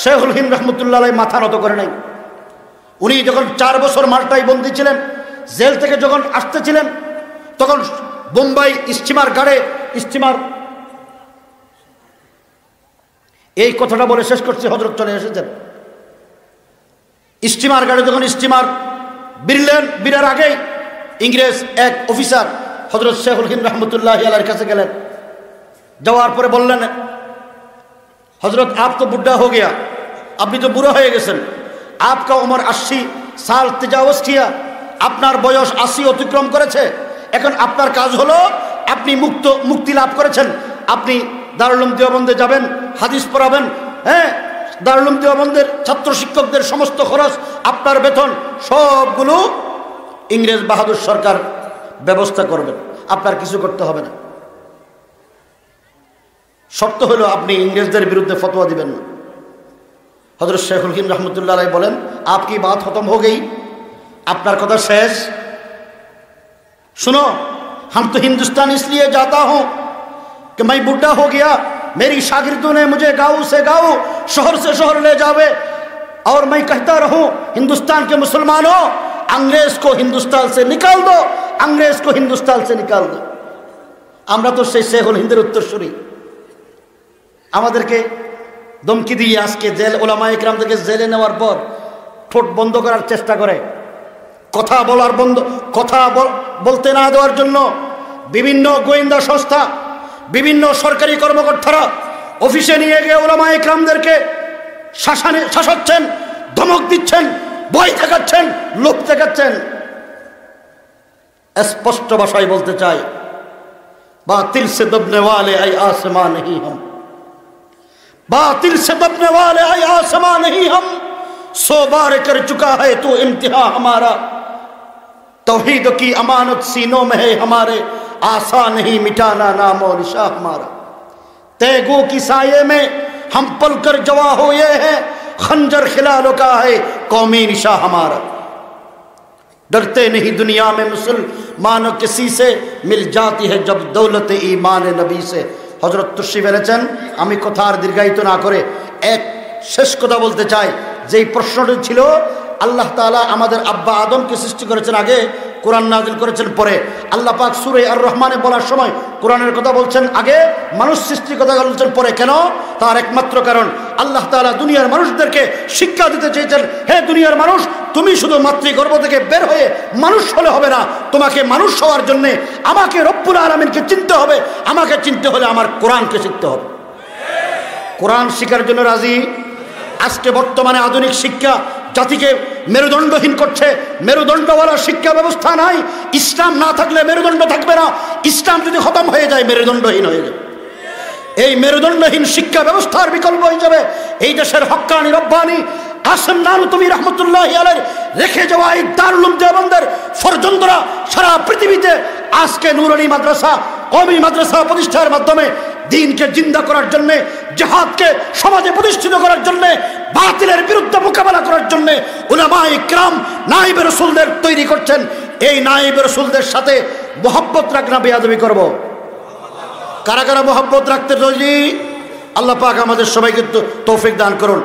শেখুল হিন্দ রহমতুল্লাহ আলাইহি মাথা নত করে নাই। উনি যখন 4 বছর মাল্টায় বন্দী ছিলেন, জেল থেকে যখন আসতেছিলেন, তখন বোম্বাই স্টিমার গাড়ে এই কথাটা বলে শেষ করছি, হযরত চলে এসেছেন। স্টিমার গাড়ে যখন স্টিমার বীরের আগেই ইংরেজ এক অফিসার হযরত শেখুল হিন্দ রহমতুল্লাহ আলাইহির কাছে গেলেন। যাওয়ার পরে বললেন, হজরত আপ তো বুढ़ा हो गया, আপনি তো বুড়ো হয়ে গেছেন, आपका उम्र 80 साल तजावुज किया, আপনার বয়স 80 অতিক্রম করেছে। এখন আপনার কাজ হলো, আপনি মুক্তি লাভ করেছেন, আপনি দারুল উলুম দেওবন্দে যাবেন, হাদিস পড়াবেন, হ্যাঁ, দারুল উলুম দেওবন্দের ছাত্র শিক্ষকদের সমস্ত খরচ, আপনার বেতন সবগুলো ইংরেজ বাহাদুর সরকার ব্যবস্থা করবেন, আপনার কিছু করতে হবে না। শর্ত হলো আপনি ইংরেজদের বিরুদ্ধে ফতোয়া দিবেন না। হযরত শেখুল হিন্দ রহমতুল্লাহ আলাইহি বলেন, आपकी बात खत्म हो गई, আপনার কথা শেষ। सुनो, हम तो हिंदुस्तान इसलिए जाता हूं कि मैं बुढ़ा हो गया, मेरी शागिर्दों ने मुझे गांव से गांव, शहर से शहर ले जावे, और मैं कहता रहूं, हिंदुस्तान के मुसलमानों, अंग्रेज को हिंदुस्तान से निकाल दो, अंग्रेज को हिंदुस्तान से निकाल दो। আমরা তো সেই শেখুল হিন্দের উত্তরসূরি। আমাদেরকে ধমকি দিয়ে আজকে জেল ওলামায়ে কেরামদেরকে জেলে নেওয়ার পর ঠোঁট বন্ধ করার চেষ্টা করে, কথা বলতে না দেওয়ার জন্য বিভিন্ন গোয়েন্দা সংস্থা, বিভিন্ন সরকারি কর্মকর্তারা অফিসে নিয়ে গিয়ে ওলামায়ে কেরামদেরকে শাসাচ্ছেন, ধমক দিচ্ছেন, ভয় দেখাচ্ছেন, লোভ দেখাচ্ছেন। স্পষ্ট ভাষায় বলতে চাই, বাতিল সে দবনে ওয়ালে আই आसमां नहीं हम, बातिल से दबने वाले आए आसमां नहीं हम, 100 बार कर चुका है तो इम्तिहान हमारा, तौहीद की अमानत सीनों में है हमारे, आसा नहीं मिटाना नामो निशा हमारा, तैगो की साये में हम पल कर जवा हुए हैं, खंजर खिलालो का है कौमी निशा हमारा, डरते नहीं दुनिया में मुसलमान किसी से, मिल जाती है जब दौलत ईमान नबी से। হযরত তুশি বলেছেন, আমি কথা আর দীর্ঘায়িত না করে এক শেষ কথা বলতে চাই। যেই প্রশ্নটি ছিল, আল্লাহ তাআলা আমাদের আব্বা আদমকে সৃষ্টি করেছেন আগে, কোরআন নাযিল করেছেন পরে। আল্লাহ পাক সূরা আর রহমানে বলার সময় কোরআনের কথা বলছেন আগে, মানুষ সৃষ্টির কথা বলছেন পরে। কেন? তার একমাত্র কারণ, আল্লাহ তাআলা দুনিয়ার মানুষদেরকে শিক্ষা দিতে চেয়েছেন, হে দুনিয়ার মানুষ, তুমি শুধু মাতৃগর্ভ থেকে বের হয়ে মানুষ হলে হবে না, তোমাকে মানুষ হওয়ার জন্য আমাকে রব্বুল আলামিনকে চিনতে হবে, আমাকে চিনতে হলে আমার কোরআনকে শিখতে হবে। কোরআন শিখার জন্য রাজি? আজকে বর্তমানে আধুনিক শিক্ষা জাতিকে মেরুদণ্ডহীন করছে, মেরুদণ্ডওয়ালা শিক্ষা ব্যবস্থা নাই। ইসলাম না থাকলে মেরুদণ্ড থাকবে না, ইসলাম যদি খতম হয়ে যায় মেরুদণ্ডহীন হয়ে যাবে। এই মেরুদণ্ডহীন শিক্ষা ব্যবস্থার বিকল্প হিসেবে এই দেশের হক্কানি রব্বানি কাসেম নানুতুবি রহমতুল্লাহি আলাইহি রেখে যাওয়া এই দারুল উলুম দেওবন্দের ফরজন্দরা সারা পৃথিবীতে আজকে নুরানি মাদ্রাসা, কওমি মাদ্রাসা প্রতিষ্ঠার মাধ্যমে দ্বীনকে জিন্দা করার জন্য, জিহাদকে সমাজে প্রতিষ্ঠিত করার জন্য, বাতিলের বিরুদ্ধে মোকাবেলা করার জন্য উলামায়ে কিরাম নায়েবে রাসূলদের তৈরি করছেন। এই নায়েবে রাসূলদের সাথে মুহাব্বত রাখনা বেয়াদবি করব? কারা কারা মুহাব্বত রাখতে রাজি? আল্লাহ পাক আমাদের সবাইকে তৌফিক দান করুন।